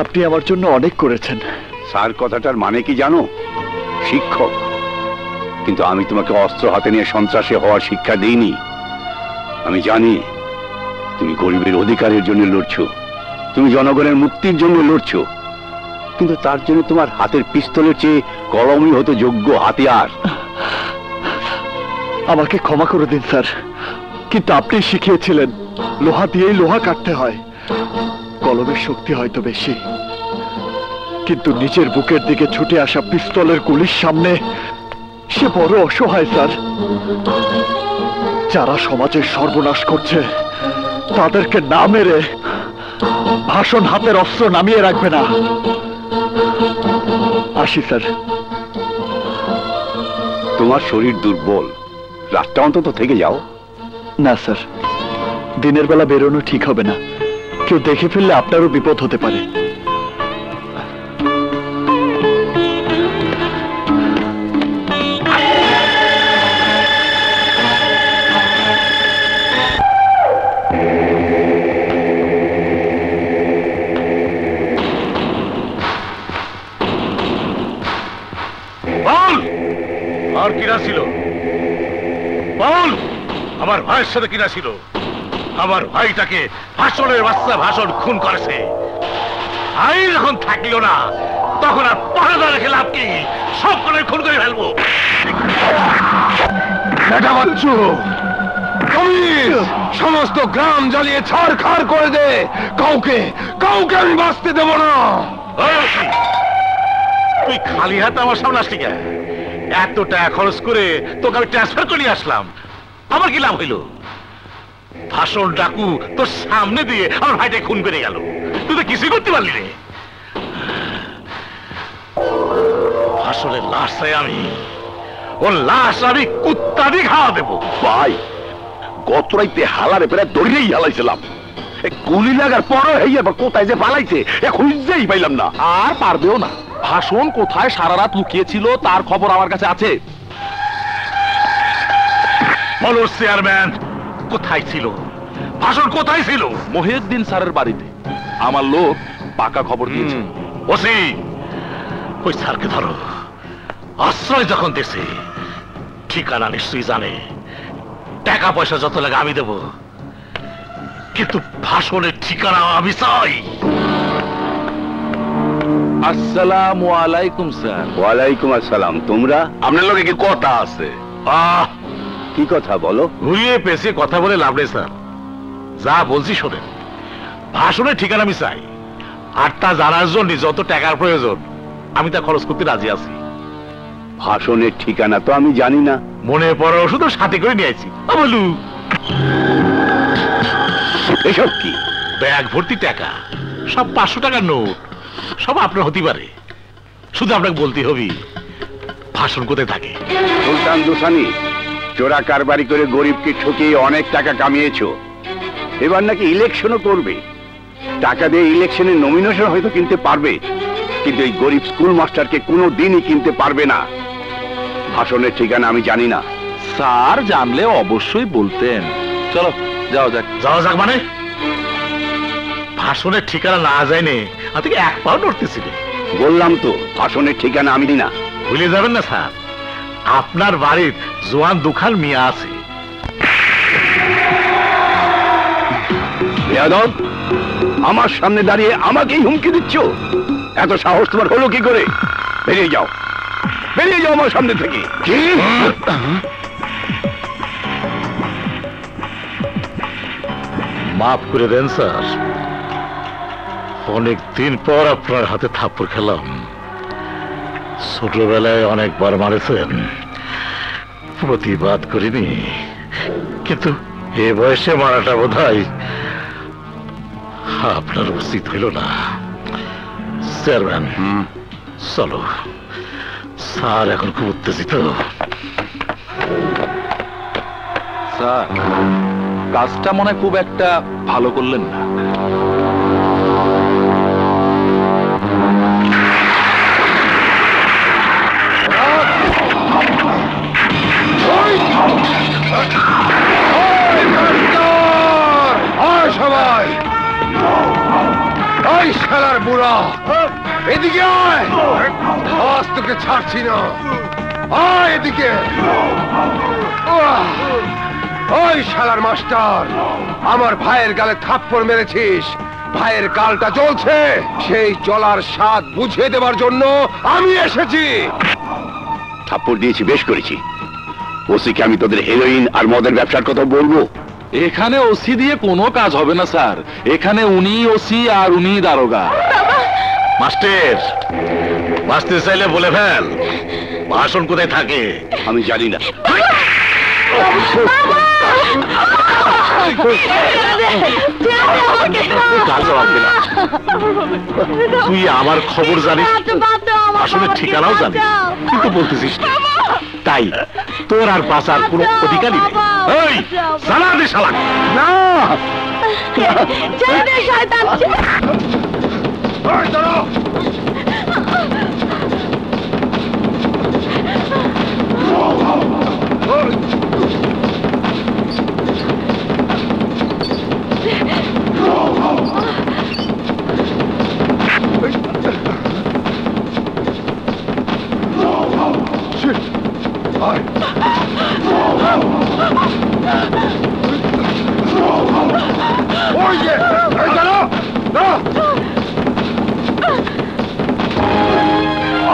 আপনি আমার জন্য অনেক করেছেন। স্যার কথাটার মানে কি জানো? শিক্ষক। কিন্তু আমি তোমাকে অস্ত্র হাতে নিয়ে সন্ত্রাসী হওয়ার শিক্ষা দিইনি। আমি জানি তুমি গরিবের অধিকারের জন্য লড়ছো, তুমি জনগণের মুক্তির জন্য লড়ছো, কিন্তু তার জন্য তোমার হাতের পিস্তলের চেয়ে কলমই হতো যোগ্য হাতিয়ার। আমাকে ক্ষমা করে দিন স্যার, কিন্তু আপনি শিখিয়েছিলেন লোহা দিয়েই লোহা কাটতে হয়। কলমের শক্তি হয়তো বেশি, কিন্তু নিজের বুকের দিকে ছুটে আসা পিস্তলের গুলির সামনে সে বড় অসহায় স্যার। যারা সমাজের সর্বনাশ করছে তাদেরকে না মেরে ভাষণ হাতের অস্ত্র নামিয়ে রাখবে না। আসি স্যার। তোমার শরীর দুর্বল, রাতটা অন্তত থেকে যাও। না স্যার, দিনের বেলা বেরোনো ঠিক হবে না, কেউ দেখে ফেললে আপনারও বিপদ হতে পারে। আর কিনা ছিল বল, আমার ভাইয়ের সাথে কিনা ছিল? আমার ভাইটাকে ভাষণের বাচ্চা ভাষণ খুন করেছে। আই যখন থাকলো না তখন আর পাহাড়া রেখে লাভ কি? সব করে খুন করে ফেলবো। সমস্ত গ্রাম জ্বালিয়ে ছাড়খাড় করে দে, কাউকে কাউকে আমি বাঁচতে দেব না। তুই খালি হাতে আমার সামনে আসলি কেন? এত টাকা খরচ করে তোকে আমি ট্রান্সফার করে নিয়ে আসলাম, আমার কি লাভ হইল? ভাষণ ডাকু তোর সামনে দিয়ে আমার ভাইটা খুন করে গেল, তুই তো কিছুই করতে পারলি রে। ভাষণের লাশ চাই আমি, ওর লাশ আমি কুত্তা দিয়ে খাওয়া দেবো। ভাই, গত রাইতে হালারে প্রায় দড়িয়েই হালাইছিলাম, গুলি লাগার পরও কোথায় যে পালাইছে এখন খুঁজতেই পাইলাম না। আর পারবেও না। ভাষণ কোথায় সারা রাত লুকিয়েছিল তার খবর আমার কাছে আছে। বলো চেয়ারম্যান, কোথায় ছিল ভাষণ? কোথায় ছিল? মহিউদ্দিন স্যারের বাড়িতে। আমার লোক পাকা খবর দিয়েছে। ওসি, ওই স্যারকে ধরো। আশ্রয় যখন দেশে, ঠিকানা নিশ্চয়ই জানে। টাকা পয়সা যত লাগে আমি দেব, কিন্তু ভাষণের ঠিকানা আমি চাই। আসসালামু আলাইকুম স্যার। ওয়ালাইকুম আসসালাম। তোমরা? আপনার লোকে কি কথা আছে? কি কথা বলো? ঘুরিয়ে পেঁচিয়ে কথা বলে লাভ নেই স্যার, যা বলছি শোনেন। ভাষণের ঠিকানা আমি চাই, আর তা জানার জন্য যত টাকার প্রয়োজন আমি তা খরচ করতে রাজি আছি। ভাষণের ঠিকানা তো আমি জানি না। মনে পড়ে ওষুধ সাথে করে নিয়ে আইছি। বলু, এসব কি? ব্যাগ ভর্তি টাকা, সব 500 টাকার নোট, সব আপনার হতে পারে। শুধু আপনাকে বলতে হবে ভাষণ কোথায় থাকে। সুলতান দোসানি, চোরা কারবারি করে গরিবকে ঠকিয়ে অনেক টাকা কামিয়েছো, এবার নাকি ইলেকশনও করবে। টাকা দিয়ে ইলেকশনের নমিনেশন হয়তো কিনতে পারবে, কিন্তু এই গরিব স্কুল মাস্টারকে কোনো দিনই কিনতে পারবে না। ভাষণের ঠিকানা আমি জানি না। স্যার জানলে অবশ্যই বলতেন। চলো যাও যাক। যাওয়া যাক মানে? ভাষণের ঠিকানা না যায়নি আর থেকে এক পাও নড়তেছিল। বললাম তো ভাষণের ঠিকানা আমি না। ভুলে যাবেন না স্যার, আপনার বাড়ির জোয়ান দুখান মিয়া আছে। বেয়াদব, আমার সামনে দাঁড়িয়ে আমাকেই হুমকি দিচ্ছ? এত সাহস তোমার হলো কি করে? বেরিয়ে যাও, বেরিয়ে যাও আমার সামনে থেকে। কি? মাফ করে দেন স্যার, অনেক দিন পর আপনার হাতে থাপ্পড় খেলাম। ছোটবেলায় অনেকবার মারেছেন, প্রতিবাদ করিনি, কিন্তু এ বয়সে মারাটা বোধহয় আপনার উচিত হইল না। চেয়ারম্যান, চলো। স্যার এখন খুব উত্তেজিত। স্যার, কাজটা মনে খুব একটা ভালো করলেন না। সবাই, ওই শালার আয় বুড়া, এদিকে আয়, আজ তোকে ছাড়ছি না। আয় এদিকে। ওই শালার মাস্টার, আমার ভাইয়ের গালে থাপ্পড় মেরেছিস, ভাইয়ের গালটা জ্বলছে, সেই জ্বলার স্বাদ বুঝিয়ে দেবার জন্য আমি এসেছি। থাপ্পড় দিয়েছি, বেশ করেছি। ওসিকে আমি তোদের হেরোইন আর মদের ব্যবসার কথা বলবো? এখানে ওসি দিয়ে কোনো কাজ হবে না স্যার, এখানে উনি ওসি আর উনি দারোগা। মাস্টার, বাঁচতে চাইলে বলে ফেল, ভাষণ কোথায় থাকে? আমি জানি না। তুই আমার খবর জানিস, আসলে ঠিকানাও জানিস, কিন্তু বলতেছিস না। তাই তোর আর বাঁচার কোনো অধিকারই নেই। এই সালা দে শালা। না,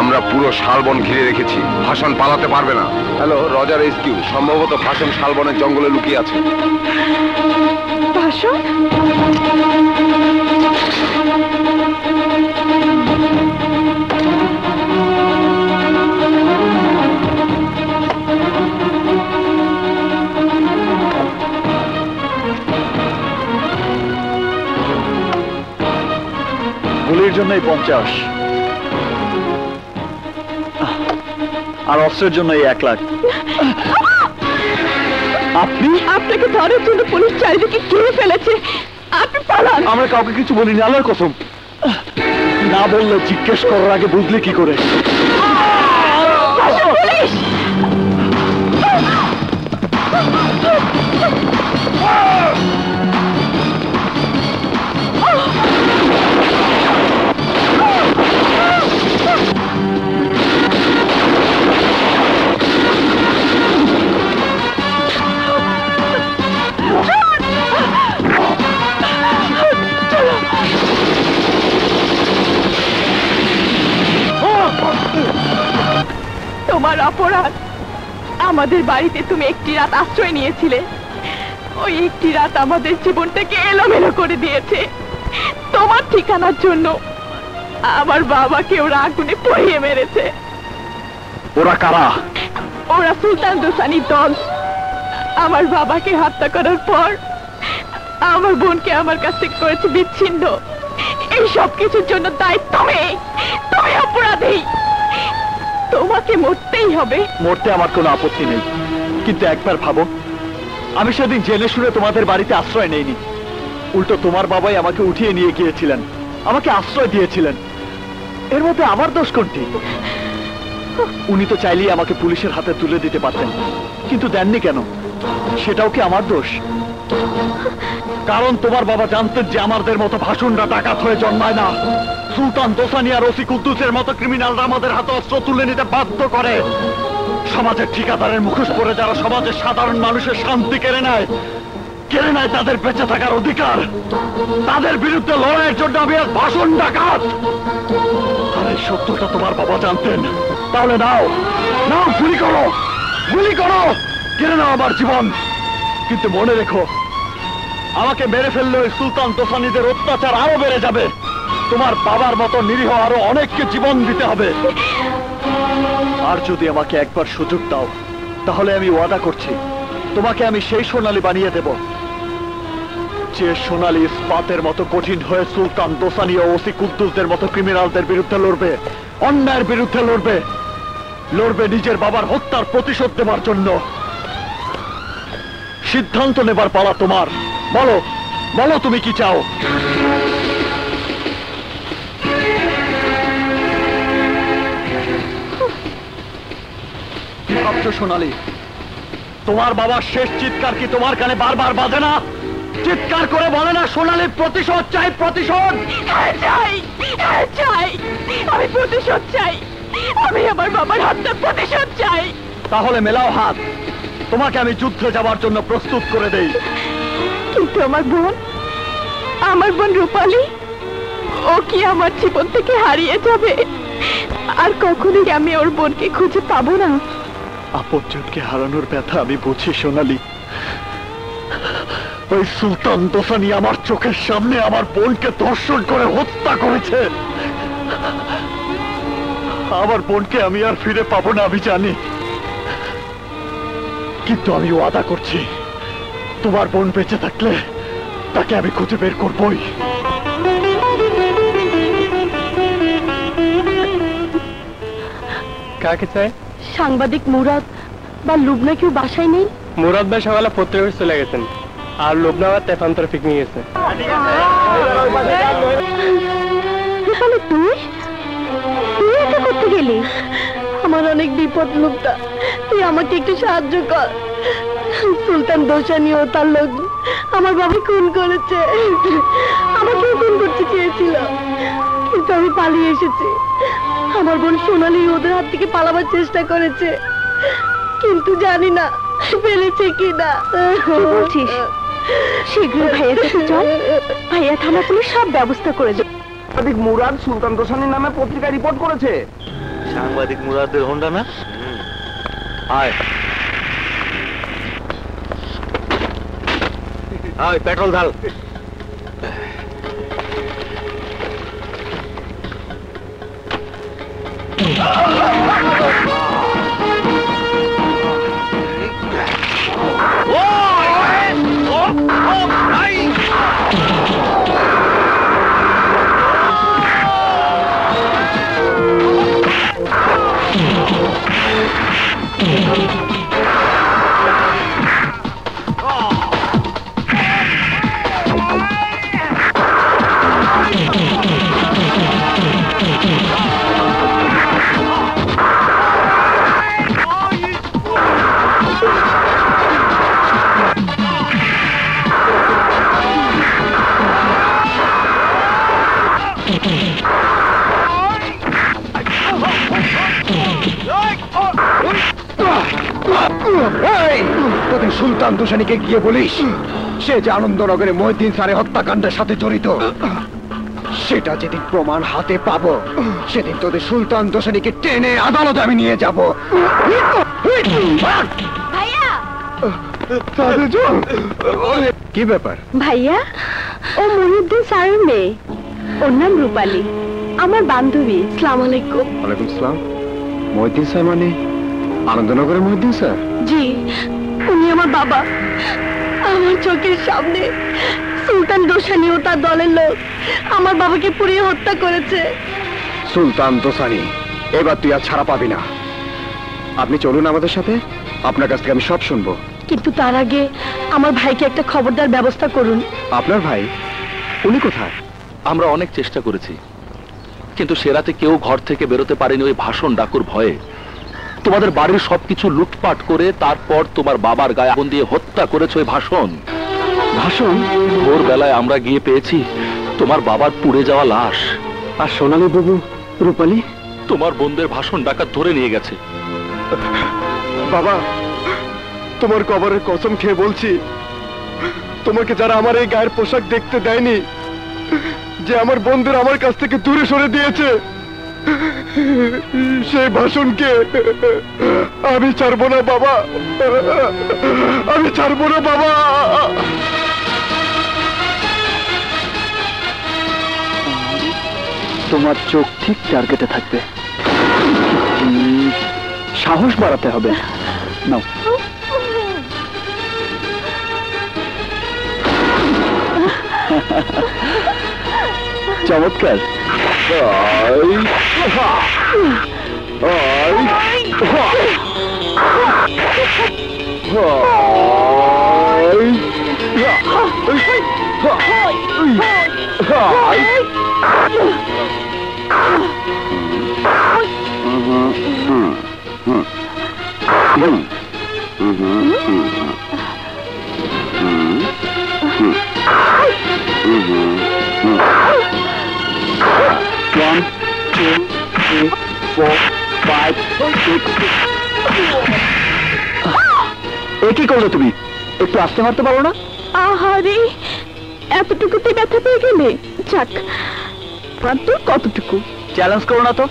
আমরা পুরো শালবন ঘিরে রেখেছি, ভাষণ পালাতে পারবে না। হ্যালো, রজার রেস্কিউ, সম্ভবত ভাষণ শালবনের জঙ্গলে লুকিয়ে আছে। ভাষণ? গুলির জন্যই 50, আর অস্ত্রের জন্য 1 লাখ। আপনি? আপনাকে ধরার জন্য পুলিশ চারিদিকে ঘিরে ফেলেছে, আপনি পালান। আমরা কাউকে কিছু বলিনি, আল্লাহর কসম। না বললে জিজ্ঞেস করার আগে বুঝলি কি করে? পুলিশ! তোমার অপরাধ, আমাদের বাড়িতে তুমি একটি রাত আশ্রয় নিয়েছিলে, ওই একটি রাত আমাদের জীবনটাকে এলোমেলো করে দিয়েছে। তোমার ঠিকানার জন্য আমার বাবাকে ওরা আগুনে পুড়িয়ে মেরেছে। ওরা কারা? ওরা সুলতান দোসানির দল। আমার বাবাকে হত্যা করার পর আমার বোনকে আমার কাছ থেকে করেছে বিচ্ছিন্ন। এই সব কিছুর জন্য দায়ী তুমি, তুমি অপরাধী। তোমাকে মরতেই হবে। মরতে আমার কোনো আপত্তি নেই, কিন্তু একবার ভাবো, আমি সেদিন জেনে শুনে তোমাদের বাড়িতে আশ্রয় নেইনি, উল্টো তোমার বাবাই আমাকে উঠিয়ে নিয়ে গিয়েছিলেন, আমাকে আশ্রয় দিয়েছিলেন। এর মধ্যে আমার দোষ কোনটি? উনি তো চাইলেই আমাকে পুলিশের হাতে তুলে দিতে পারতেন, কিন্তু দেননি কেন? সেটাও কি আমার দোষ? কারণ তোমার বাবা জানতেন যে আমাদের মতো ভাষণরা ডাকাত হয়ে জন্মায় না। সুলতান দোসানি আর ওসি কুদ্দুসের মতো ক্রিমিনালরা আমাদের হাতে অস্ত্র তুলে নিতে বাধ্য করে। সমাজের ঠিকাদারের মুখোশ পরে যারা সমাজের সাধারণ মানুষের শান্তি কেড়ে নেয় তাদের বেঁচে থাকার অধিকার, তাদের বিরুদ্ধে লড়াইয়ের জন্য আমি এক ভাষণ ডাকাত। আর এই সত্যটা তোমার বাবা জানতেন। তাহলে নাও, নাও, গুলি করো, গুলি করো, কেড়ে নাও আমার জীবন। কিন্তু মনে রেখো, আমাকে মেরে ফেললে ওই সুলতান দোসানিদের অত্যাচার আরো বেড়ে যাবে। তোমার বাবার মতো নিরীহ আরো অনেককে জীবন দিতে হবে। আর যদি আমাকে একবার সুযোগ দাও, তাহলে আমি ওয়াদা করছি, তোমাকে আমি সেই সোনালী বানিয়ে দেব, যে সোনালী ইস্পাতের মতো কঠিন হয়ে সুলতান দোসানি ও ওসি কুদ্দুসদের মতো ক্রিমিনালদের বিরুদ্ধে লড়বে, অন্যায়ের বিরুদ্ধে লড়বে, লড়বে নিজের বাবার হত্যার প্রতিশোধ দেবার জন্য। সিদ্ধান্ত নেবার পালা তোমার। বলো, বলো তুমি কি চাও? কি ভাবছো সোনালী? তোমার বাবার শেষ চিৎকার কি তোমার কানে বারবার বাজে না? চিৎকার করে বলে না সোনালী প্রতিশোধ চাই, প্রতিশোধ চাই, চাই, আমি প্রতিশোধ চাই। আমি আমার বাবার হত্যার প্রতিশোধ চাই। তাহলে মেলাও হাত, তোমাকে আমি যুদ্ধে যাবার জন্য প্রস্তুত করে দেই। কিন্তু আমার বোন রূপালী, ও কি আমার জীবন থেকে হারিয়ে যাবে? আর কখনোই আমি ওর বোনকে খুঁজে পাবো না। আপনজনকে হারানোর ব্যথা আমি বুঝি সোনালী। ওই সুলতান দোসানি আমার চোখের সামনে আমার বোনকে ধর্ষণ করে হত্যা করেছে। আমার বোনকে আমি আর ফিরে পাবো না আমি জানি, কিন্তু আমি ওয়াদা করছি তোমার বোন বেঁচে থাকলে তাকে আমি খুঁজে বের করবই। কাকে চাই? সাংবাদিক মুরাদ বা লুবনা কেউ বাসায় নেই? মুরাদ ভাই সকালে পত্রিকা চলে গেছেন, আর লুবনা আবার তেফান্তর পিক নিয়ে গেছে। তুই এটা করতে গেলি? আমার অনেক বিপদ লুবনা, তুই আমাকে একটু সাহায্য কর। সুলতান দোসানি ও তার লোক আমার বাবা খুন করেছে। আমাকেও খুন করতে চেয়েছিল, কিন্তু আমি পালিয়ে এসেছি। আমার বোন সোনালী ওদের হাত থেকে পালাবার চেষ্টা করেছে, কিন্তু জানি না পেরেছে কিনা। বলছিস? শীঘ্র ভাইয়ের কাছে চল, ভাইয়া থানা পুলিশ সব ব্যবস্থা করে দেবে। সাংবাদিক মুরাদ সুলতান দোসানির নামে পত্রিকায় রিপোর্ট করেছে। সাংবাদিক মুরাদের হোন্ডা না? আয় আয়, পেট্রোল ঢাল। তোদের সুলতান দোসানিকে গিয়ে বলিস সে যে আনন্দনগরে মহিউদ্দিন স্যারের হত্যাকাণ্ডের সাথে জড়িত। সেটা যেদিন প্রমাণ হাতে পাবো সেদিন তোদের সুলতান দোসানিকে টেনে আদালতে আমি নিয়ে যাব। ভাইয়া, কি ব্যাপার? ভাইয়া, ও মহিউদ্দিন স্যারের মেয়ে, ওর নাম রূপালী, আমার বান্ধবী। আসসালামু আলাইকুম। ওয়ালাইকুম আসসালাম। মহিউদ্দিন স্যার মানে আনন্দনগরের মহিউদ্দিন স্যার? জি, উনি আমার বাবা। আমার চোখের সামনে সুলতান দোসানি ও তার দলের লোক আমার বাবাকে পুড়িয়ে হত্যা করেছে। সুলতান দোসানি, এবার তুই আর ছাড়া পাবি না। আপনি চলুন আমাদের সাথে, আপনার কাছ থেকে আমি সব শুনবো। কিন্তু তার আগে আমার ভাইকে একটা খবরদার ব্যবস্থা করুন। আপনার ভাই? উনি কোথায়? আমরা অনেক চেষ্টা করেছি, কিন্তু সে রাতে কেউ ঘর থেকে বেরোতে পারেনি ওই ভাষণ ডাকুর ভয়ে। তোমাদের বাড়ির সবকিছু লুটপাট করে তারপর তোমার বাবার গায়ে আগুন দিয়ে হত্যা করেছে ওই ভাষণ। ভাষণ? ভোর বেলায় আমরা গিয়ে পেয়েছি তোমার বাবার পুড়ে যাওয়া লাশ। আর সোনালী বাবু, রূপালী? তোমার বোনদের ভাষণ ডাকাত ধরে নিয়ে গেছে। বাবা, তোমার কবরের কসম খেয়ে বলছি, তোমাকে যারা আমার এই গায়ের পোশাক দেখতে দেয়নি, যে আমার বন্ধুরা আমার কাছ থেকে দূরে সরে দিয়েছে, সেই ভাষণকে আমি ছাড়বো না বাবা, আমি ছাড়বো না বাবা। তোমার চোখ ঠিক টার্গেটে থাকবে, সাহস বাড়াতে হবে। নাও। চমৎকার। 4 5 6 এ কি করলে তুমি? একটু আস্তে মারতে পারো না? আহারে, এতটুকুতে ব্যথা পেয়ে গেলে? যাক, মাত্র কতটুকু? চ্যালেঞ্জ করো না তো,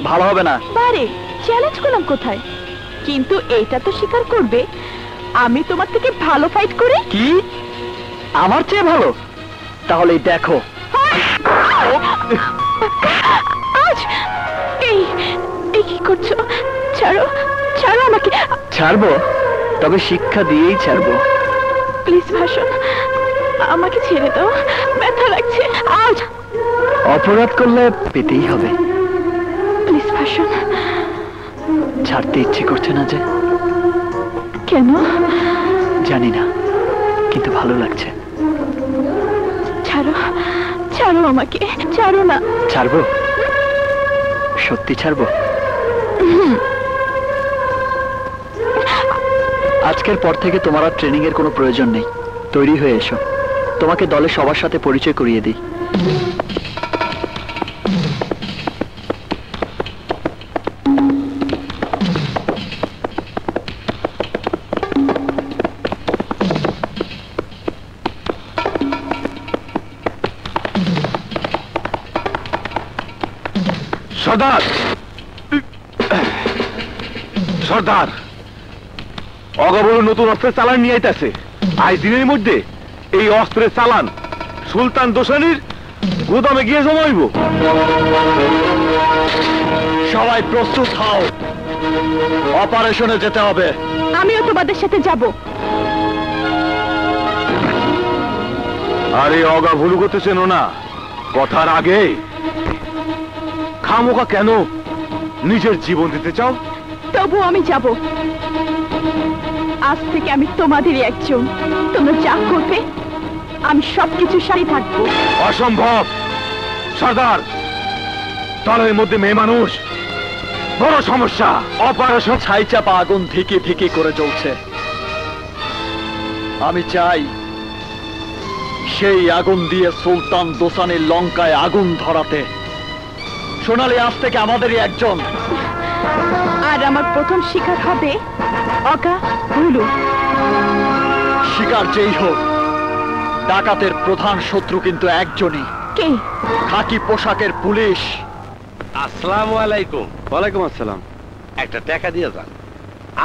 ভালো হবে না। বারে চ্যালেঞ্জ করলাম কোথায়? কিন্তু এটা তো স্বীকার করবে আমি তোমার থেকে ভালো ফাইট করে। কি? আমার চেয়ে ভালো? তাহলে দেখো। আজ এই এই কি করছো? ছাড়ো, ছাড়ো আমাকে। ছাড়বো? তবে শিক্ষা দিয়েই ছাড়বো। প্লিজ ভাষণ, আমাকে ছেড়ে দাও, ব্যথা লাগছে। আজ অপরাধ করলে পেতেই হবে। প্লিজ ভাষণ। ছাড়তে ইচ্ছে করছে না যে? কেন জানি না, কিন্তু ভালো লাগছে। ছাড়ো, ছাড়ো আমাকে, ছাড়ো না। ছাড়বো? সত্যি ছাড়বো? আজকের পর থেকে তোমার আর ট্রেনিং এর কোনো প্রয়োজন নেই। তৈরি হয়ে এসো, তোমাকে দলে সবার সাথে পরিচয় করিয়ে দিই। সর্দার, সর্দার, অগাবরু নতুন অস্ত্রের চালান নিয়ে আইতাছে। আজ দিনের মধ্যে এই অস্ত্রের চালান সুলতান দোসানির গুদামে গিয়ে জমাইব। সবাই প্রস্তুত হও, অপারেশনে যেতে হবে। আমিও তোমাদের সাথে যাব। আরে অগা ভুল করতেছেন না, কথার আগে খামোকা কেন নিজের জীবন দিতে চাও? তবু আমি যাব। আজ থেকে আমি তোমাদেরই একজন। তোমরা যা করবে আমি সবকিছু সাথে থাকবো। অসম্ভব সর্দার, দলের মধ্যে মেয়ে মানুষ, বড় সমস্যা। অপারেশন ছাই চাপা আগুন ধিকি ধিকি করে জ্বলছে। আমি চাই সেই আগুন দিয়ে সুলতান দোসানির লঙ্কায় আগুন ধরাতে। সোনালি আজ থেকে আমাদেরই একজন। আর আমার প্রথম শিকার হবে অগা ভুলু। শিকার যেই হোক, ডাকাতের প্রধান শত্রু কিন্তু একজনই। কে? খাকি পোশাকের পুলিশ। আসসালামু আলাইকুম। ওয়ালাইকুম আসসালাম। একটা টাকা দিয়ে যান,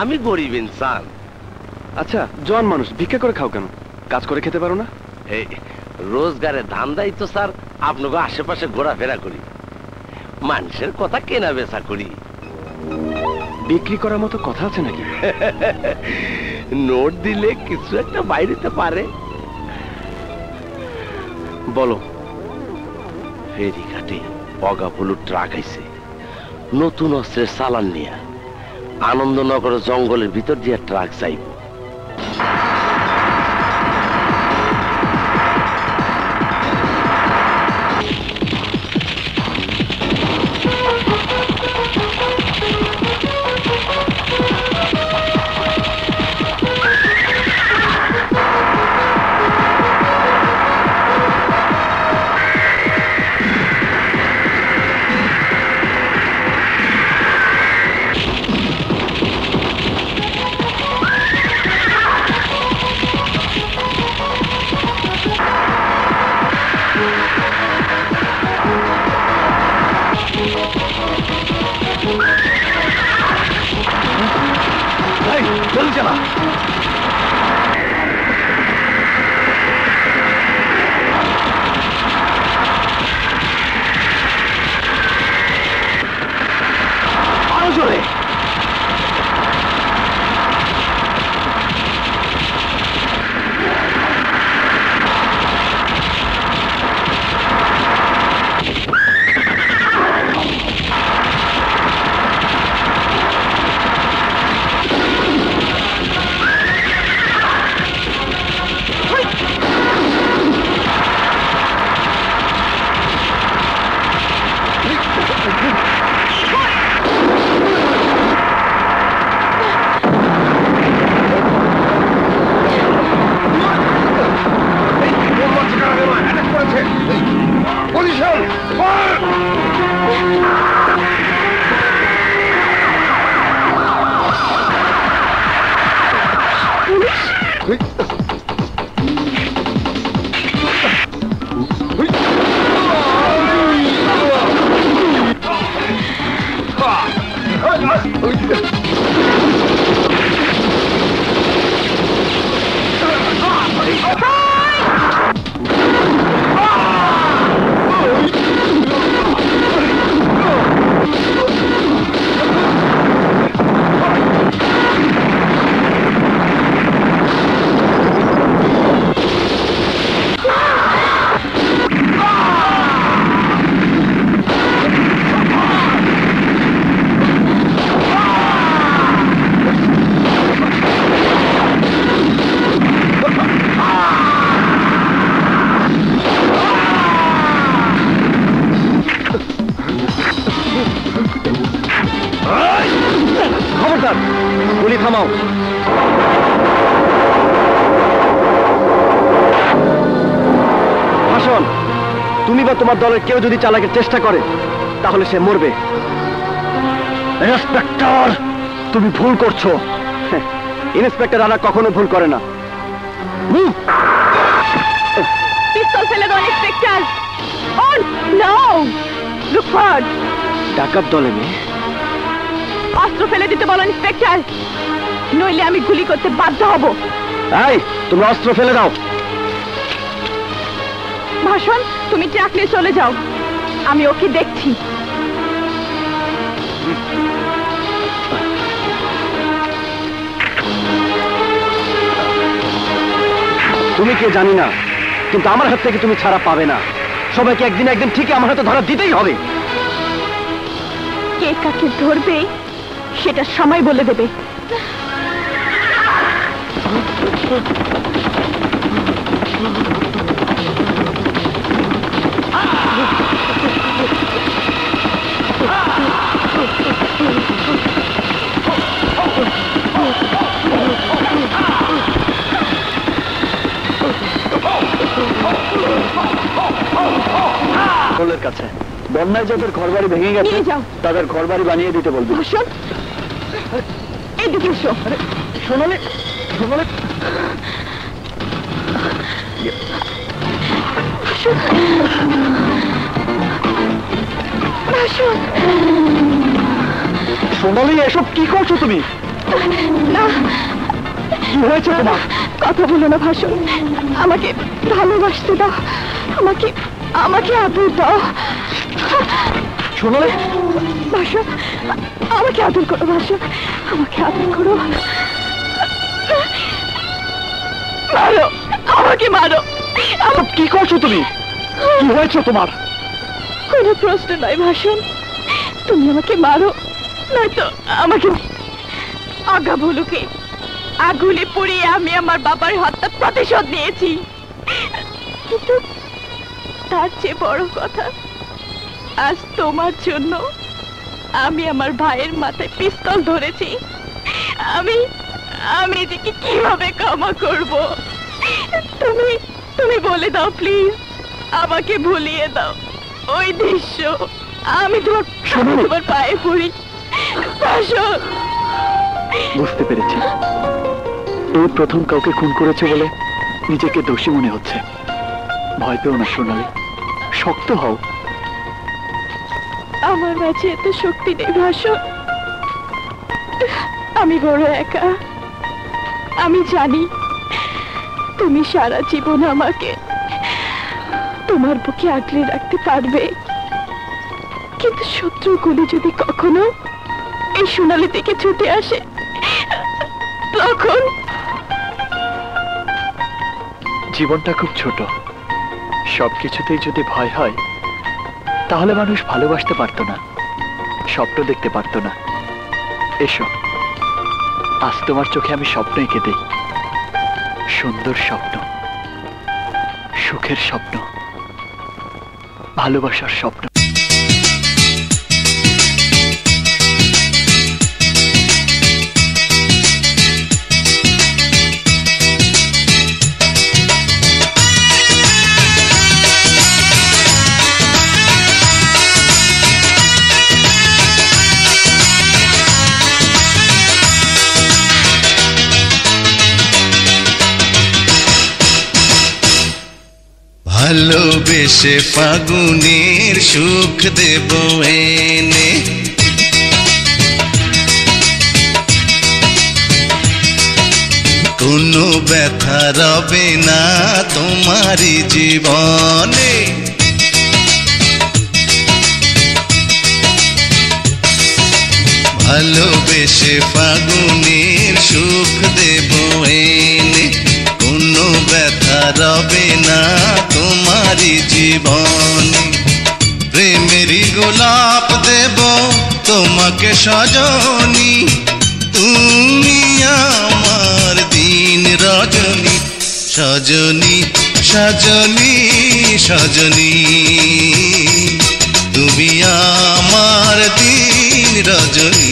আমি গরিব ইনসান। আচ্ছা, জোয়ান মানুষ ভিক্ষা করে খাও কেন? কাজ করে খেতে পারো না? এই রোজগারের ধান্দাই তো স্যার আপনাকে আশেপাশে ঘোরাফেরা করি, মানুষের কথা কেনা বেচা করি। বিক্রি করার মতো কথা আছে নাকি? নোট দিলে কিছু একটা বাইরেতে পারে। বলো। ফেরিঘাটে অগাফুলু ট্রাক আইছে নতুন অস্ত্রের চালান নিয়ে। আনন্দনগর জঙ্গলের ভিতর দিয়ে ট্রাক যাইব। জলদি চালা। আরো জোরে। থামাও। ভাষণ, তুমি বা তোমার দলের কেউ যদি চালাকের চেষ্টা করে তাহলে সে মরবে। ইন্সপেক্টর, তুমি ভুল করছো। ইন্সপেক্টর আরা কখনো ভুল করে না। পিস্তল ফেলে দাও inspector. Oh no, look forward. ডাকাত দলে মেয়ে, অস্ত্র ফেলে দিতে বলো ইন্সপেক্টর, নইলে আমি গুলি করতে বাধ্য হব। এই, তোমরা অস্ত্র ফেলে দাও। ভাষণ, তুমি ট্রাক নিয়ে চলে যাও, আমি ওকে দেখছি। তুমি কে জানি না, কিন্তু আমার হাত থেকে তুমি ছাড়া পাবে না। সবাইকে একদিন একদিন ঠিকই আমার হাতে ধরা দিতেই হবে। কে কাকে ধরবে সেটা সময় বলে দেবে। কাছে বন্যায় যাদের ঘর বাড়ি ভেঙে গেছে তাদের ঘর বাড়ি বানিয়ে দিতে বলবি। ভাষণ, এদিকে এসো। সোনালি, সোনালি, সোনালি, এসব কি করছো তুমি? না, কি হয়েছে তোমার? কথা বলো না ভাষণ, আমাকে ভালোবাসতে দাও, আমাকে আমাকে আদর দাও। সোনালি, ভাষণ, আমাকে আদর করো। ভাষণ, আমাকে আদর করো। মারো, আমাকে মারো। কি করছো তুমি? কি হয়েছে তোমার? কোনো প্রশ্ন নয় ভাষণ, তুমি আমাকে মারো, নয়তো আমাকে আগা বলুকে আগুনে পুড়িয়ে আমি আমার বাবার হত্যা প্রতিশোধ নিয়েছি। কিন্তু তার চেয়ে বড় কথা, আজ তোমার জন্য আমি আমার ভাইয়ের মাথায় পিস্তল ধরেছি। আমি আমি এদিকে কিভাবে ক্ষমা করব? তুমি তুমি বলে দাও প্লিজ, আমাকে ভুলিয়ে দাও ওই দৃশ্য। আমি তোমার পায়ে পড়ি। বুঝতে পেরেছি, এই প্রথম কাউকে খুন করেছে বলে নিজেকে দোষী মনে হচ্ছে। ভয় পেও না সোনালি, শক্ত হও। আমার মাঝে এত শক্তি নেই ভাষণ, আমি বড় একা। আমি জানি তুমি সারা জীবন আমাকে তোমার বুকে আগলে রাখতে পারবে, কিন্তু শত্রুগুলি যদি কখনো এই সোনালি থেকে ছুটে আসে তখন। জীবনটা খুব ছোট, সবকিছুতেই যদি ভয় হয় তাহলে মানুষ ভালোবাসতে পারতো না, স্বপ্ন দেখতে পারতো না। এসো, আজ তোমার চোখে আমি স্বপ্ন এঁকে দেই, সুন্দর স্বপ্ন, সুখের স্বপ্ন, ভালোবাসার স্বপ্ন। ভালোবেসে ফাগুনের সুখ দেব এনে, কোনো ব্যথা রবে না তোমারই জীবনে। ভালোবেসে ফাগুনের সুখ দেব এনে, কোনো ব্যথা রবে না তোমারই জীবনে। প্রেমেরই গোলাপ দেব তোমাকে সজনী, তুমি আমার দিন রজনী, সজনী সজনী সজনী, তুমি আমার দিন রজনী।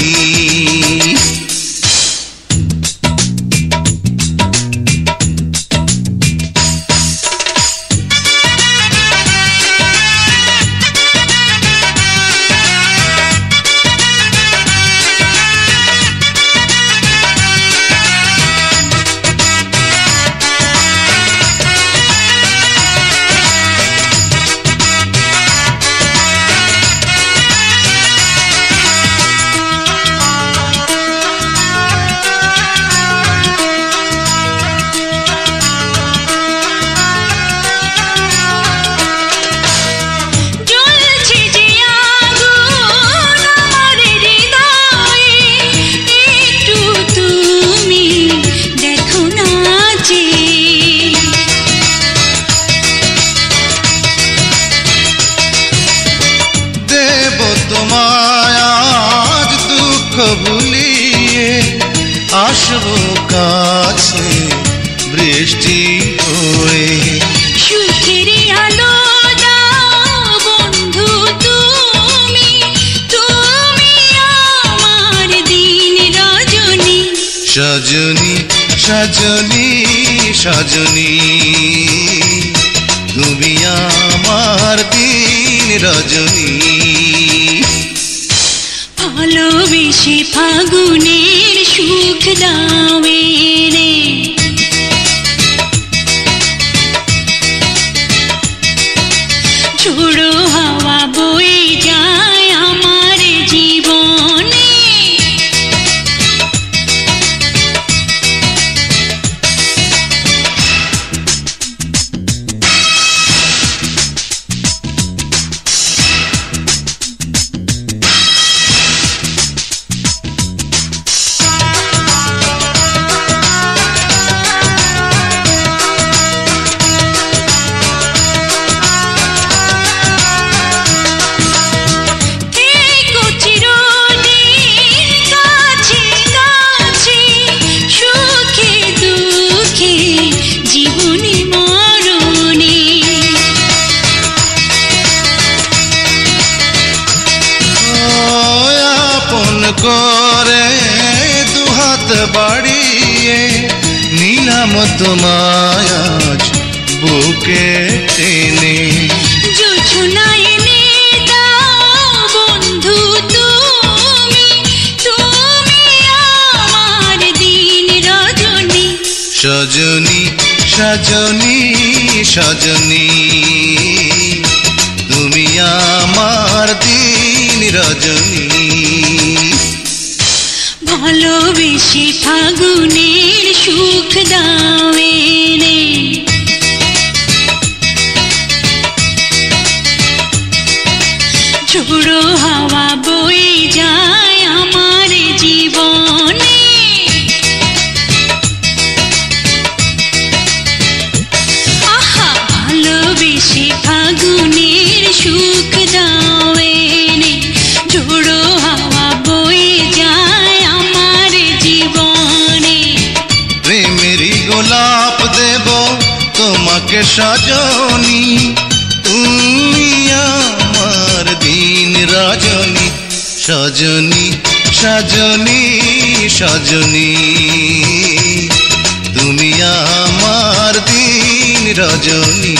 আসবো কাছে বৃষ্টি হয়ে। সুখের আলো দাও বন্ধু তুমি, তুমি আমার দিন রজনী। সজনী সজনী সজনী তুমি আমার দিন রজনী। ভালোবেসে ফাগুনের সুখ দাও রে, ঝোড়ো হাওয়া বয়ে যায় আমার জীবনে। করে দুহাত বাড়িয়ে নিলাম তোমায় আজ বুকে টেনে। জোছনায় এনে দাও বন্ধু তুমি, তুমি আমার দিন রজনী। সজনী সজনী সজনী তুমি আমার দিন রজনী। ভালোবেসে ফাগুনের সুখ দাও রে, ঝোড়ো হাওয়া বয়ে যায় আমার জীবনে। আহা ভালোবেসে ফাগুনের সুখ দাও রে, ঝোড়ো হাওয়া বয়ে যায় আমার জীবনে। প্রেমেরই গোলাপ দেব তোমাকে সজনী, তুমি আমার দিন রজনী। সজনী সজনী সজনী তুমি আমার দিন রজনী।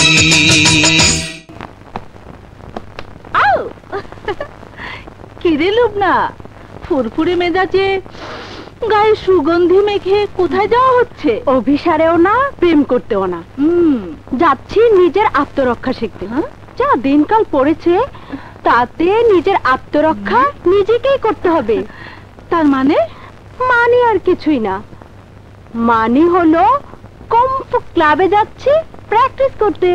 কিরে লুবনা, ফুরফুরে মেজাজে গায়ে সুগন্ধি মেখে কোথায় যাওয়া হচ্ছে? অভিসারেও না, প্রেম করতেও না। যাচ্ছি নিজের আত্মরক্ষা শিখতে। যা দিনকাল পড়েছে তাতে নিজের আত্মরক্ষা নিজেকেই করতে হবে। তার মানে? মানে আর কিছুই না, মানে হলো কম্ফু ক্লাবে যাচ্ছি প্র্যাকটিস করতে।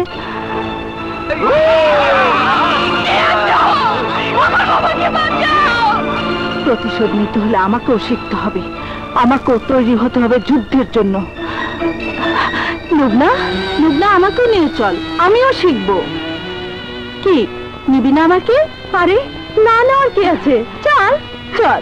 প্রতিশোধ নিতে হলে আমাকেও শিখতে হবে, আমাকেও তৈরি হতে হবে যুদ্ধের জন্য। লুবনা, লুবনা আমাকেও নিয়ে চল, আমিও শিখবো। কি নিবি না আমাকে? আরে না নেওয়ার কি আছে, চল চল।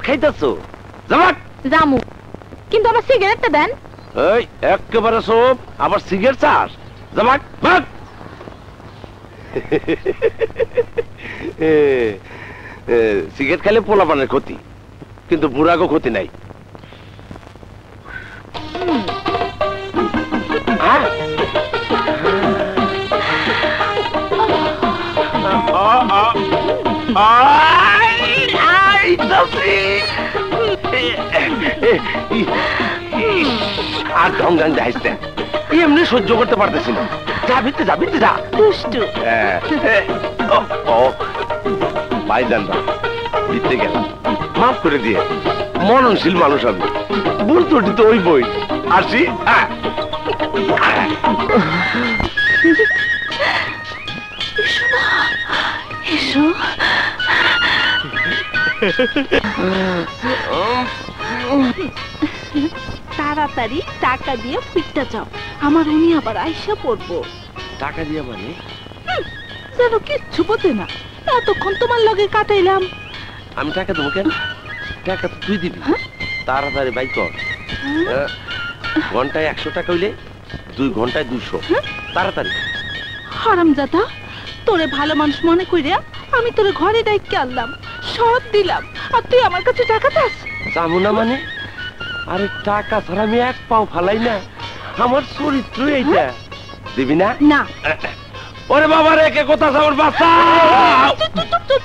খাইতেছো জামাক জামু, কিন্তু আমার সিগারেটটা দেন। এই একেবারে সব আবার সিগারেট চাস? জামাক ভাগ। সিগারেট খেলে পোলাপানের ক্ষতি, কিন্তু বুড়াগো ক্ষতি নাই। আর ঢং ঢং যাইস না, এমনি সহ্য করতে পারতেছি না। যা ভিতরে যা, ভিতরে যা। দুষ্টু। ভাইজান দিতে গেলাম, মাফ করে দিয়ে। মননশীল মানুষ আমি, ভুল ত্রুটি তো ওই বই। আসি। এসো। তাড়াতাড়ি টাকা দিয়ে ফিরতে যাও, আমার উনি আবার আইসা পড়বো। টাকা দিয়ে মানে? যেন কিচ্ছু বোঝে না, এতক্ষণ তোমার লগে কাটাইলাম। আমি টাকা দেবো কেন? টাকা তো তুই দিবি। তাড়াতাড়ি বাই কর। ঘন্টায় 100 টাকা হইলে 2 ঘন্টায় 200। তাড়াতাড়ি। হারামজাদা, তোরে ভালো মানুষ মনে কইরা আমি তোরে ঘরে ডাইকে আনলাম, সব দিলাম, আর তুই আমার কাছে টাকা চাস? চামু না মানে? আরে টাকা ছাড়া আমি এক পাও ফালাই না, আমার চরিত্র এইটা। দিবি না? না। ওরে বাবা রে, কে কথা আমার বাচ্চা!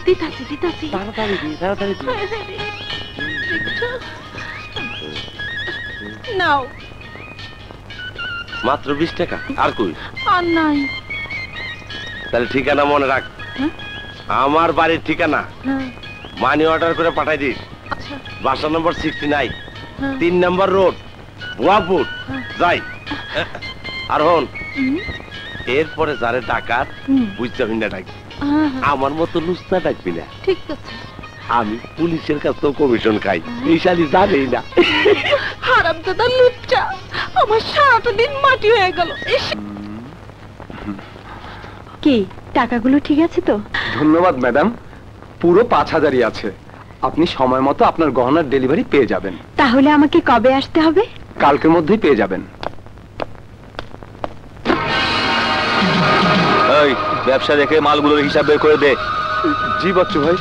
দিতাছি দিতাছি। তাড়াতাড়ি দি, তাড়াতাড়ি দি। নাও। মাত্র 20 টাকা, আর কই? আর নাই। তাহলে ঠিকানা মনে রাখ। আমার বাড়ির ঠিকানা মানি অর্ডার করে পাঠাই দিস। বাসা নম্বর 69, 3 নম্বর রোড, ভুয়াপুর। যাই। আর হন, এরপরে যারে ডাকাত বুঝতে না ডাকবি, আমার মতো লুস্তা ডাকবি না। ঠিক আছে। আমি পুলিশের কাছেও কমিশন খাই, এই শালি জানেই না। হারামজাদা লুচ্চা, আমার সারাটা দিন মাটি হয়ে গেল। কি টাকাগুলো ঠিক আছে তো? ধন্যবাদ ম্যাডাম, পুরো 5000ই আছে। আপনি সময় মতো আপনার গহনার ডেলিভারি পেয়ে যাবেন। তাহলে আমাকে কবে আসতে হবে? কালকের মধ্যেই পেয়ে যাবেন। এই ব্যবসা দেখে মালগুলোর হিসাব বের করে দে। জি বাচ্চু ভাই।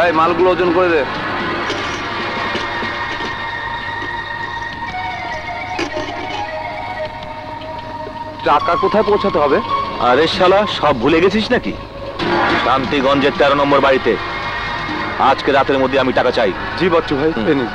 এই মালগুলো ওজন করে দে। টাকা কোথায় পৌঁছাতে হবে? আরে শালা, সব ভুলে গেছিস নাকি? শান্তিগঞ্জের 13 নম্বর বাড়িতে। আজকে রাতের মধ্যে আমি টাকা চাই। জি বাচ্চু ভাই, এই নিন।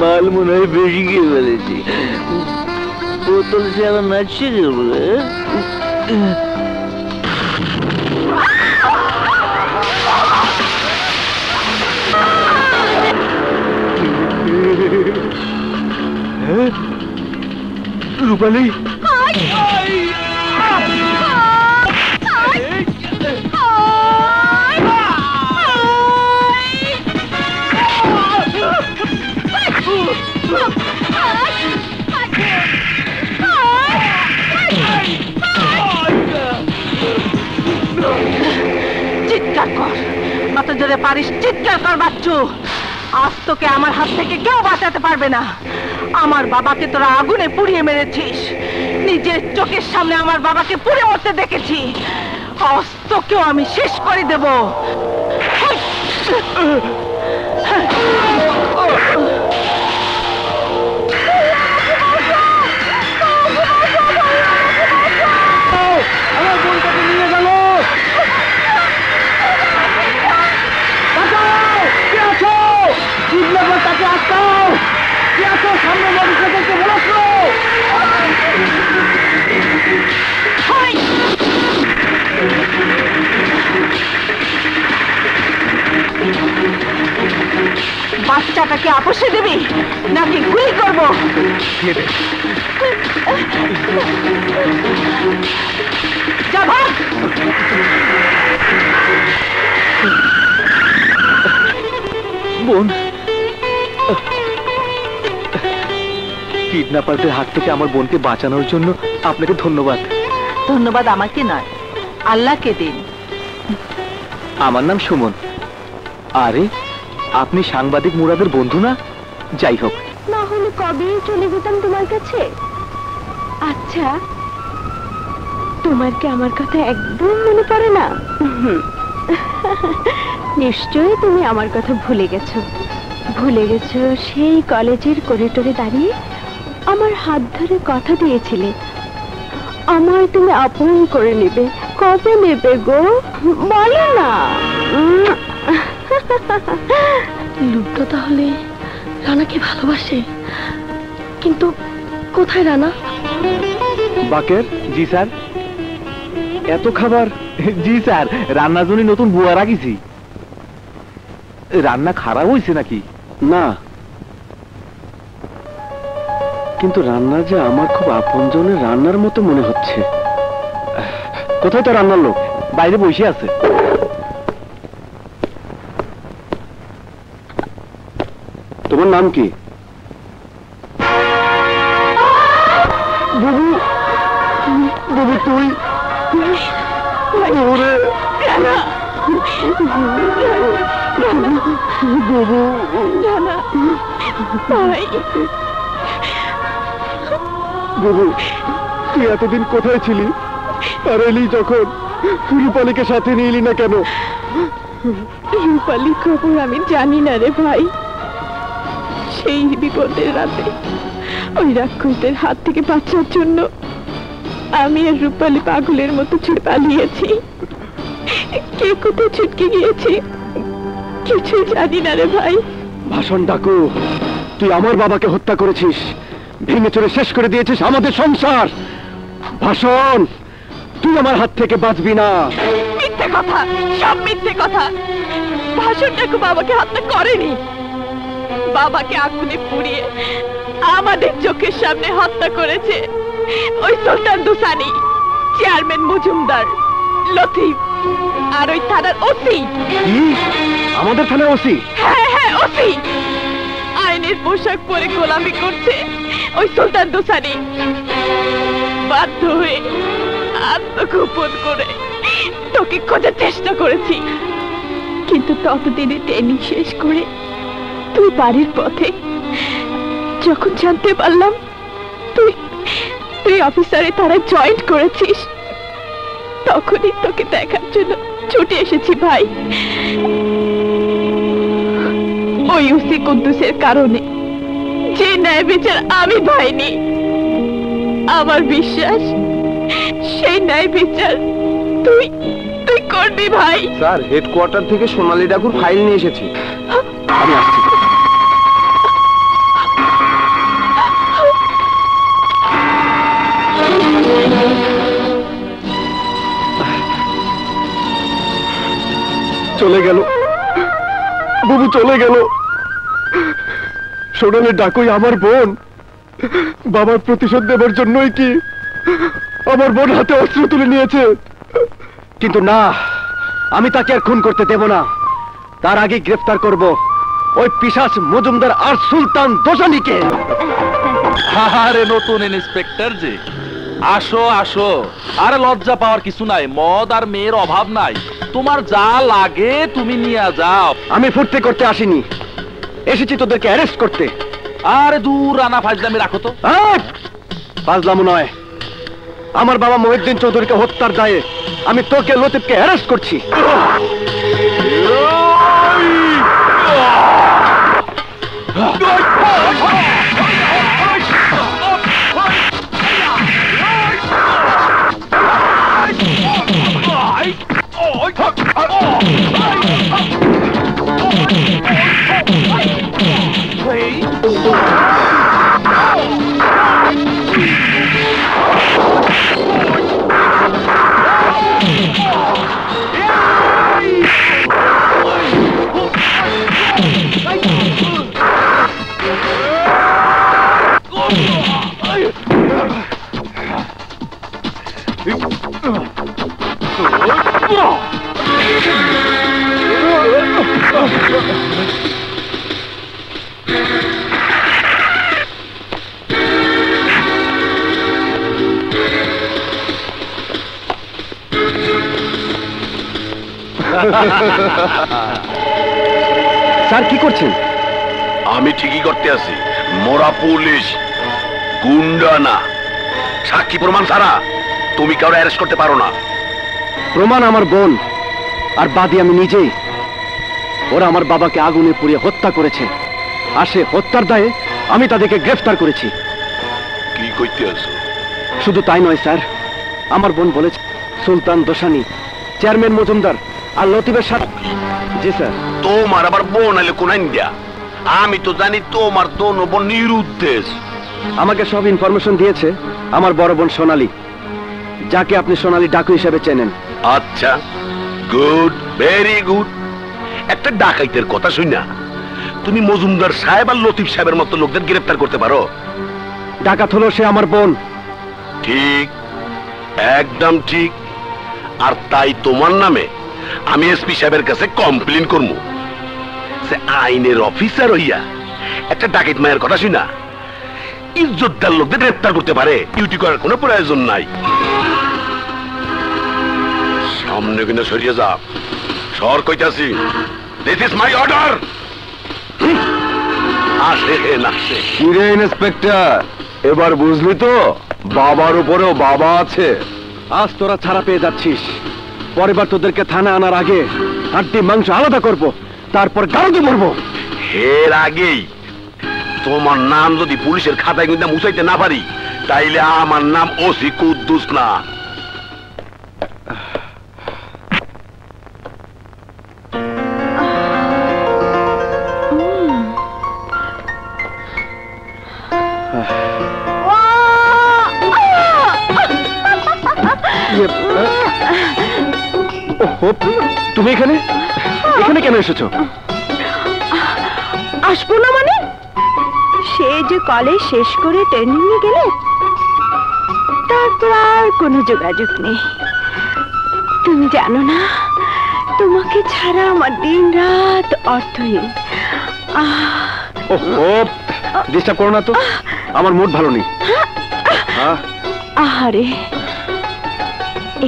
মাল মনে হয় বেশি গিয়ে ফেলেছি। বোতল সে আবার নাচছে বলে। রূপালী, চিৎকার কর, কত জোরে পারিস চিৎকার কর বাচ্চু। আজ তোকে আমার হাত থেকে কেউ বাঁচাতে পারবে না। আমার বাবাকে তোরা আগুনে পুড়িয়ে মেরেছিস, নিজের চোখের সামনে আমার বাবাকে পুড়ে মরতে দেখেছি। আজ তোকেও আমি শেষ করে দেব। আমার বোনটাকে নিয়ে গেল। তাকে আটকাও। কি আছো? সামনে মোটরসাইকেলকে বলছো। বাচ্চাটাকে আপোষে দিবি নাকি গুলি করবো? যা ভাগ। বোন, কিডন্যাপারদের হাত থেকে আমার বোনকে বাঁচানোর জন্য আপনাকে ধন্যবাদ। ধন্যবাদ আমাকে নয়, আল্লাহকে দিন। আমার নাম সুমন। আরে, আপনি সাংবাদিক মুরাদের বন্ধু না? যাই হোক, না হলে কবেই চলে যেতাম তোমার কাছে। আচ্ছা, তোমার কি আমার কথা একদম মনে পড়ে না? নিশ্চয়ই তুমি আমার কথা ভুলে গেছো। ভুলে গেছো সেই কলেজের করিডোরে দাঁড়িয়ে আমার হাত ধরে কথা দিয়েছিলে আমায় তুমি আপন করে নেবে। কবে নেবে গো বলো না। লুব্ধ তাহলে রানাকে ভালোবাসে, কিন্তু কোথায় রানা? বাকের জি স্যার। এত খাবার? জি স্যার, রান্নার জন্য নতুন বুয়া রাখিছি। রান্না খারাপ হয়েছে নাকি? না, কিন্তু রান্না যে আমার খুব আপনজনের রান্নার মতো মনে হচ্ছে। কোথায় তো রান্নার লোক? বাইরে বসে আছে। তোমার নাম কি? বুবু, বুবু তুই? ওরে বুবু, বুবু তুই এতদিন কোথায় ছিলি? আর এলি যখন রূপালীকে সাথে নিয়ে এলি না কেন? রূপালী খবর আমি জানি না রে ভাই। সেই বিপদের রাতে ওই রাক্ষসদের হাত থেকে বাঁচার জন্য আমি আর রূপালী পাগলের মতো ছুটে পালিয়েছি। কে কোথায় ছুটকে গিয়েছি কিছু জানি না রে ভাই। ভাষণ ডাকু, তুই আমার বাবাকে হত্যা করেছিস, ভেঙে চড়ে শেষ করে দিয়েছিস আমাদের সংসার। ভাষণ, তুই আমার হাত থেকে বাঁচবি না। মিথ্যে কথা, সব মিথ্যে কথা। ভাষণ ডাকু বাবাকে হত্যা করেনি। বাবাকে আগুনে পুড়িয়ে আমাদের চোখের সামনে হত্যা করেছে ওই সুলতান দুসানি, চেয়ারম্যান মজুমদার, লতিফ আর ওই থানার ওসি। আমাদের থানার ওসি? হ্যাঁ হ্যাঁ ওসি। আইনের পোশাক পরে গোলামি করছে ওই সুলতান দুসানি। বাধ্য হয়ে আত্মগোপন করে তোকে খোঁজার চেষ্টা করেছি, কিন্তু ততদিনে ট্রেনিং শেষ করে তুই বাড়ির পথে যখন জানতে পারলাম তুই তুই অফিসারে তারা জয়েন্ট করেছিস, তখনই তোকে দেখার জন্য ছুটে এসেছি ভাই। ওই ওসি কুদ্দুসের কারণে যে ন্যায় বিচার আমি পাইনি, আমার বিশ্বাস সেই ন্যায় বিচার তুই তুই করবি ভাই। স্যার, হেডকোয়ার্টার থেকে সোনালী ডাকুর ফাইল নিয়ে এসেছি, আমি আসছি। চলে গেল বুবু, চলে গেল। সোনালী ডাকুই আমার বোন। বাবার প্রতিশোধ দেবার জন্যই কি আমার বোন হাতে অস্ত্র তুলে নিয়েছে? কিন্তু না, আমি তাকে আর খুন করতে দেব না। তার আগে গ্রেফতার করব ওই পিশাচ মজুমদার আর সুলতান দোসানিকে। আরে নতুন ইন্সপেক্টর যে, আসো আসো। আরে লজ্জা পাওয়ার কিছু নাই, মদ আর মেয়ের অভাব নাই। তোমার যা লাগে তুমি নিয়ে যাও। আমি ফুর্তি করতে আসিনি, এসেছি তোদেরকে অ্যারেস্ট করতে। আরে দূর, রানা ফাজলামি রাখো তো। ফাজলামো নয়, আমার বাবা মহিউদ্দিন চৌধুরীকে হত্যার দায়ে আমি তোকে লতিফকে অ্যারেস্ট করছি। স্যার কি করছেন? আমি ঠিকই করতে আছি। মোরা পুলিশ, গুন্ডা না। সাক্ষী প্রমাণ ছাড়া তুমি কাউকে অ্যারেস্ট করতে পারো না। প্রমাণ আমার বোন, আর বাদী আমি নিজেই। ওরা আমার বাবাকে আগুনে পুড়িয়ে হত্যা করেছে, আর সে হত্যার দায়ে আমি তাদেরকে গ্রেফতার করেছি। কি কইতে আছো? শুধু তাই নয় স্যার, আমার বোন বলেছে সুলতান দোসানি, চেয়ারম্যান মজুমদার আর লতিফের সাথে। জি স্যার। তোমার আবার বোন আলে কোন ইন্ডিয়া? আমি তো জানি তোমার দোনো বোন নিরুদ্দেশ। আমাকে সব ইনফরমেশন দিয়েছে আমার বড় বোন সোনালী, যাকে আপনি সোনালী ডাকু হিসেবে চেনেন। আচ্ছা, গুড, ভেরি গুড। একটা ডাকাইতের কথা শুনা তুমি মজুমদার সাহেব আর লতিফ সাহেবের মতো লোকদের গ্রেফতার করতে পারো? ডাকাত হলো সে আমার বোন। ঠিক, একদম ঠিক। আর তাই তোমার নামে আমি এসপি সাহেবের কাছে কমপ্লেন করবো। সে আইনের অফিসার হইয়া একটা ডাকাত মায়ের কথা শুনা ইজ্জতদার লোকদের গ্রেফতার করতে পারে, ডিউটি করার কোনো প্রয়োজন নাই। সামনে কিন্তু সরিয়ে যা, সর কইতাছি। This is my order. আসে না কিরে ইন্সপেক্টর, এবার বুঝলি তো বাবার উপরেও বাবা আছে। আজ তোরা ছাড়া পেয়ে যাচ্ছিস, পরের বার তোদেরকে থানা আনার আগে হাড্ডি মাংস আলাদা করব, তারপর গাড়িতে মরবো। এর আগেই তোমার নাম যদি পুলিশের খাতায় কিন্তু মুছাইতে না পারি, তাইলে আমার নাম ওসি কুদ্দুস না। তুমি এখানে এখানে কেন এসেছো? আসবো না মানে? সে যে কলেজ শেষ করে ট্রেনিং এ গেলে, তারপর আর কোনো যোগাযোগ নেই। তুমি জানো না, তোমাকে ছাড়া আমার দিন রাত অর্থহীন। ডিস্টার্ব করো না তো, আমার মুড ভালো নেই। আহারে,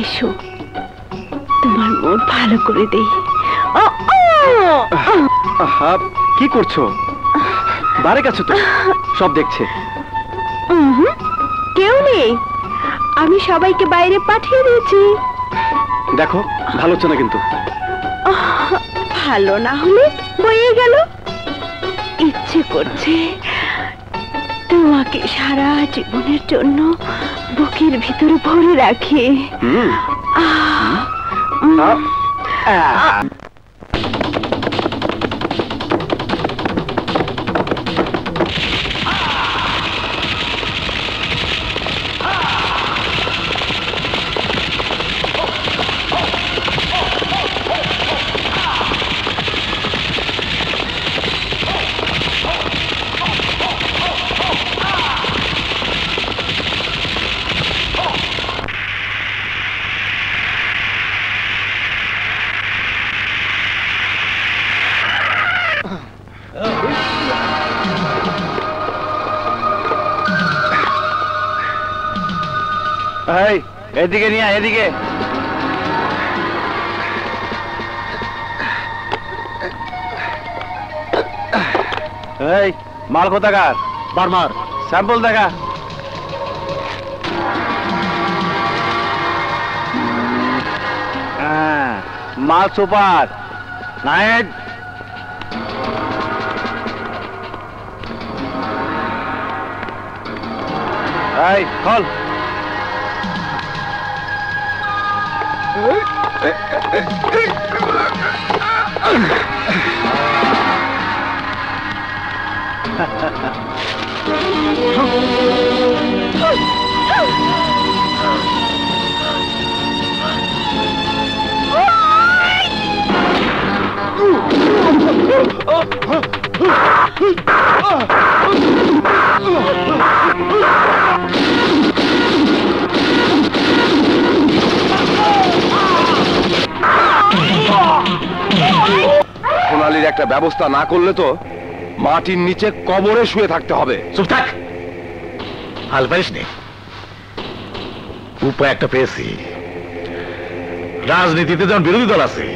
এসো তোমার মুড ভালো করে দেই। কি করছো? বারে গেছো তো, সব দেখছে। কেউ নেই, আমি সবাইকে বাইরে পাঠিয়ে দিয়েছি। দেখো ভালো হচ্ছে না কিন্তু। ভালো না হলে বয়ে গেল। ইচ্ছে করছে তোমাকে সারা জীবনের জন্য বুকের ভিতরে ভরে রাখি। এদিকে নিয়ে এদিকে। এই মাল কোথাকার? বারমার। স্যাম্পল দেখা। মাল সুপার। নাইট। এই খোল। সোনালীর একটা ব্যবস্থা না করলে তো মাটির নিচে কবরে শুয়ে থাকতে হবে। চুপ থাক, হাল পাইস নে। উপায় একটা পেয়েছি। রাজনীতিতে যেমন বিরোধী দল আছে,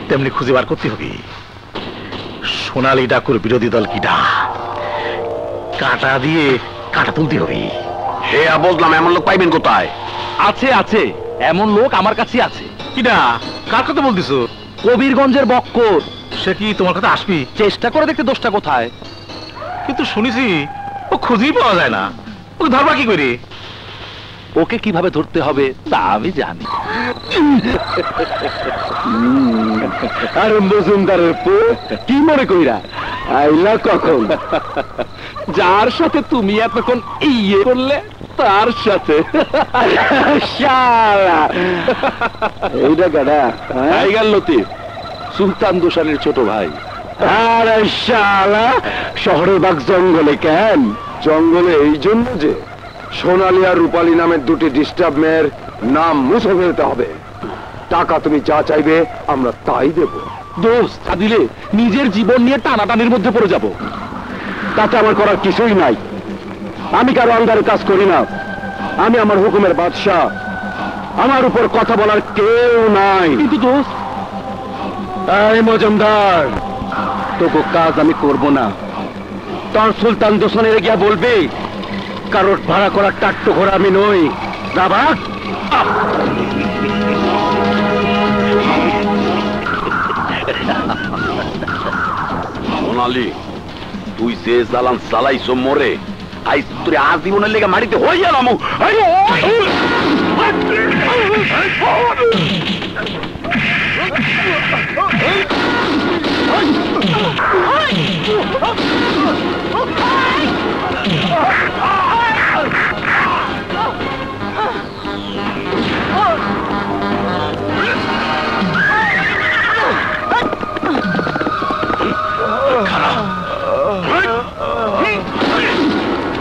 তেমনি খুঁজে বার করতে হবে সোনালী ডাকুর বিরোধী দল কিটা। কাটা দিয়ে কাটা তুলতে হবে। হে বললাম, এমন লোক পাইবেন কোথায়? আছে আছে, এমন লোক আমার কাছে আছে। কিটা? কার কথা বলতেছো? কবিরগঞ্জের বক্কর। সে কি তোমার কথা আসবি? চেষ্টা করে দেখতে দোষটা কোথায়। কিন্তু শুনেছি ও খুঁজেই পাওয়া যায় না, ওকে ধরবা কি করে? ওকে কিভাবে ধরতে হবে তা আমি জানি। আর মজুমদারের পো কি মনে কইরা আইলা কখন? যার সাথে তুমি এতক্ষণ ইয়ে করলে তার সাথে। শালা এইটা গাড়া টাইগার লতিফ, সুলতান দোসানির ছোট ভাই। আরে শালা শহরের বাঘ জঙ্গলে কেন? জঙ্গলে এই জন্য যে সোনালী আর রূপালী নামের দুটি ডিস্টার্ব মেয়ের নাম মুছে ফেলতে হবে। টাকা তুমি যা চাইবে আমরা তাই দেব। দোস্ত তা দিলে নিজের জীবন নিয়ে টানাটানির মধ্যে পড়ে যাব। তাতে আমার করার কিছুই নাই। আমি কারো আন্ডারে কাজ করি না। আমি আমার হুকুমের বাদশা, আমার উপর কথা বলার কেউ নাই। কিন্তু দোস্ত, এই মজুমদার, তোকে কাজ আমি করব না। তোর সুলতান দোসনের গিয়া বলবি কারোর ভাড়া করার টাট্টু ঘোড়া আমি নই। না ভাগ। সোনালি, তুই যে জ্বালান চালাইছ মরে, আইস তুই আজীবনের লেগে মাটিতে হয়ে গেলাম।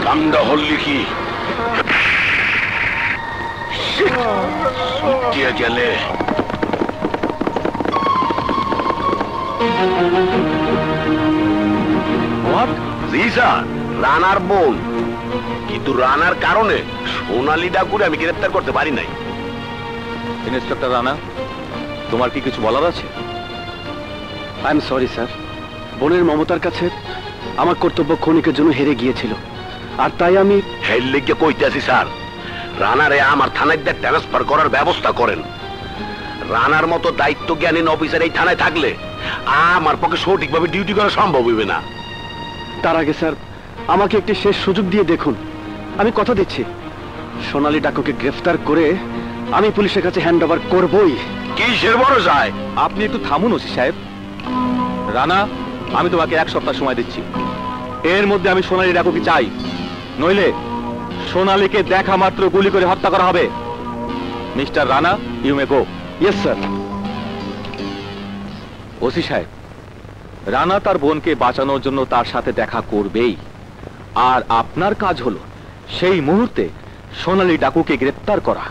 কামটা হল্লি কি ছুটিয়ে গেলে জি স্যার, রানার বোন। কিন্তু রানার কারণে সোনালী ডাকুরে আমি গ্রেফতার করতে পারি নাই। ইন্সপেক্টর রানা, তোমার কি কিছু বলার আছে? I am sorry sir. বোনের মমতার কাছে আমার কর্তব্য ক্ষণিকের জন্য হেরে গিয়েছিল, আর তাই আমি হেল লেগে কইতেছি স্যার, রানারে আমার থানায় ট্রান্সফার করার ব্যবস্থা করেন। রানার মতো দায়িত্ব জ্ঞানীন অফিসার এই থানায় থাকলে আমার পক্ষে সঠিকভাবে ডিউটি করা সম্ভব হইবে না। তার আগে স্যার আমাকে একটি শেষ সুযোগ দিয়ে দেখুন। আমি কথা দিচ্ছি, সোনালী ডাকুকে গ্রেফতার করে আমি পুলিশের কাছে হ্যান্ড ওভার করবই। কিসের ভরসায়? আপনি একটু থামুন ওসি সাহেব। রানা, আমি তোমাকে 1 সপ্তাহ সময় দিচ্ছি। এর মধ্যে আমি সোনালী ডাকুকে চাই, নইলে সোনালীকে দেখা মাত্র গুলি করে হত্যা করা হবে। Mister Rana, you may go. Yes sir. OC সাহেব, রানা তার বোনকে বাঁচানোর জন্য তার সাথে দেখা করবেই, আর আপনার কাজ হলো সেই মুহূর্তে সোনালী ডাকুকে গ্রেফতার করা।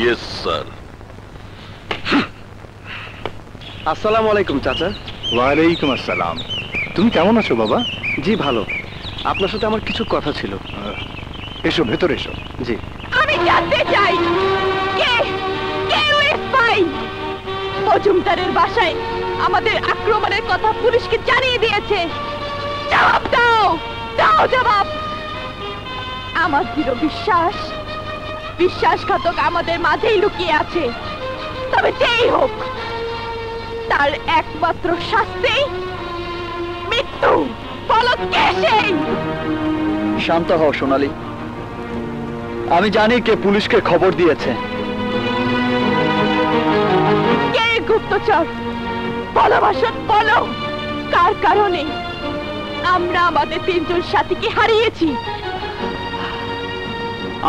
Yes sir. আসসালামু আলাইকুম চাচা। ওয়ালাইকুম আসসালাম। তুমি কেমন আছো বাবা? জি ভালো। আপনার সাথে আমার কিছু কথা ছিল। এসো, ভেতরে এসো। জি। আমি জানতে চাই কে কে ওই স্পাই মজুমদারের বাসায় আমাদের আক্রমণের কথা পুলিশকে জানিয়ে দিয়েছে। জবাব দাও, দাও জবাব। আমার দৃঢ় বিশ্বাসঘাতক আমাদের মাঝেই লুকিয়ে আছে। তবে যেই হোক, তার একমাত্র শাস্তি মৃত্যু। বলো কে সেই? শান্ত হও সোনালী, আমি জানি কে পুলিশকে খবর দিয়েছে। কে গুপ্তচর? বলো ভাষণ, বলো। কার কারণে আমরা আমাদের 3 জন সাথীকে হারিয়েছি?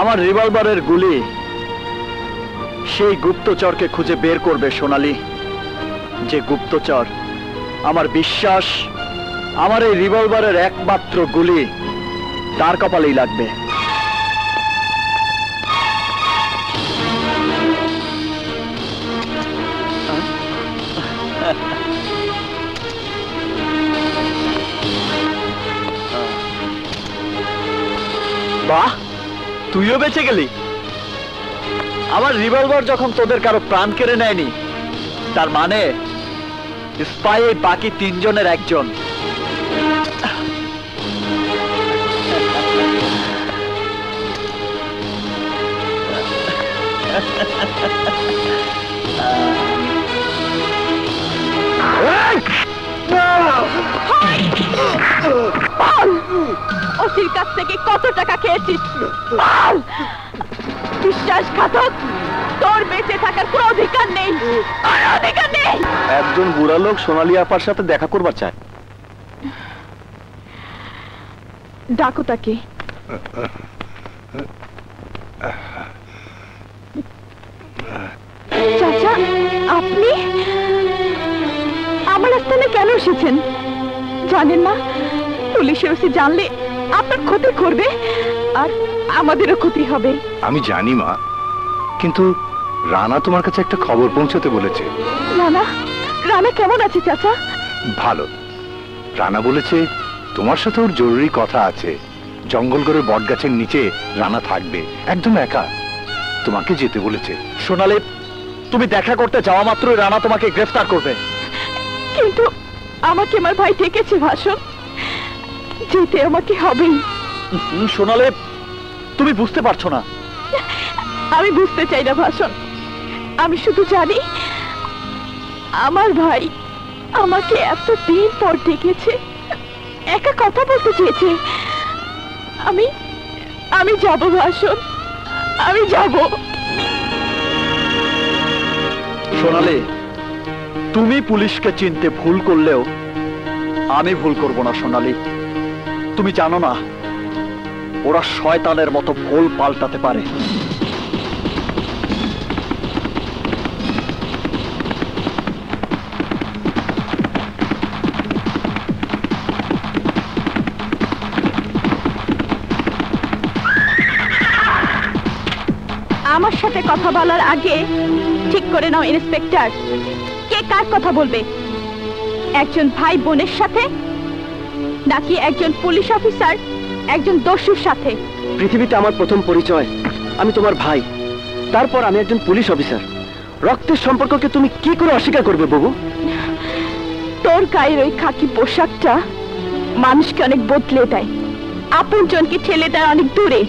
আমার রিভলভারের গুলি সেই গুপ্তচরকে খুঁজে বের করবে সোনালী। যে গুপ্তচর আমার বিশ্বাস আমার এই রিভলভারের একমাত্র গুলি তার কপালেই লাগবে। বাহ, তুইও বেঁচে গেলি। আমার রিভলভার যখন তোদের কারো প্রাণ কেড়ে নেয়নি, তার মানে স্পাই এই বাকি 3 জনের একজন। চাষির কাছ থেকে কত টাকা খেয়েছিস বল। বিশ্বাসঘাতক, তোর বেঁচে থাকার কোনো অধিকার নেই, আর অধিকার নেই। একজন বুড়া লোক সোনালী আপার সাথে দেখা করবার চায়। ডাকো তাকে। চাচা, আপনি আমার স্থানে কেন এসেছেন? জানেন না পুলিশের ওসি জানলে আপনার ক্ষতি করবে, আর আমাদেরও ক্ষতি হবে। আমি জানি মা, কিন্তু রানা তোমার কাছে একটা খবর পৌঁছাতে বলেছে। রানা? রানা কেমন আছে চাচা? ভালো। রানা বলেছে তোমার সাথে ওর জরুরি কথা আছে। জঙ্গলগড়ের বট গাছের নিচে রানা থাকবে, একদম একা। তোমাকে যেতে বলেছে। সোনালী, তুমি দেখা করতে যাওয়া মাত্রই রানা তোমাকে গ্রেফতার করবে। কিন্তু আমাকে আমার ভাই ডেকেছে ভাষণ, যেতে আমাকে হবেই। সোনালী, তুমি বুঝতে পারছো না। আমি বুঝতে চাই না ভাষণ, আমি শুধু জানি আমার ভাই আমাকে এতদিন পর ডেকেছে, একা কথা বলতে চেয়েছে। আমি যাব ভাষণ, আমি যাব। সোনালী, তুমি পুলিশকে চিনতে ভুল করলেও আমি ভুল করব না সোনালী। তুমি জানো না ওরা শয়তানের মতো ভুল পাল্টাতে পারে। আমার সাথে কথা বলার আগে ঠিক করে নাও ইন্সপেক্টর, কে কার কথা বলবে? একজন ভাই বোনের সাথে, নাকি একজন পুলিশ অফিসার একজন দস্যুর সাথে? পৃথিবীতে আমার প্রথম পরিচয়, আমি তোমার ভাই, তারপর আমি একজন পুলিশ অফিসার। রক্তের সম্পর্ককে তুমি কি করে অস্বীকার করবে বাবু? তোর গায়ের ওই খাকি পোশাকটা মানুষকে অনেক বদলে দেয়, আপনজনকে ঠেলে দেয় অনেক দূরে।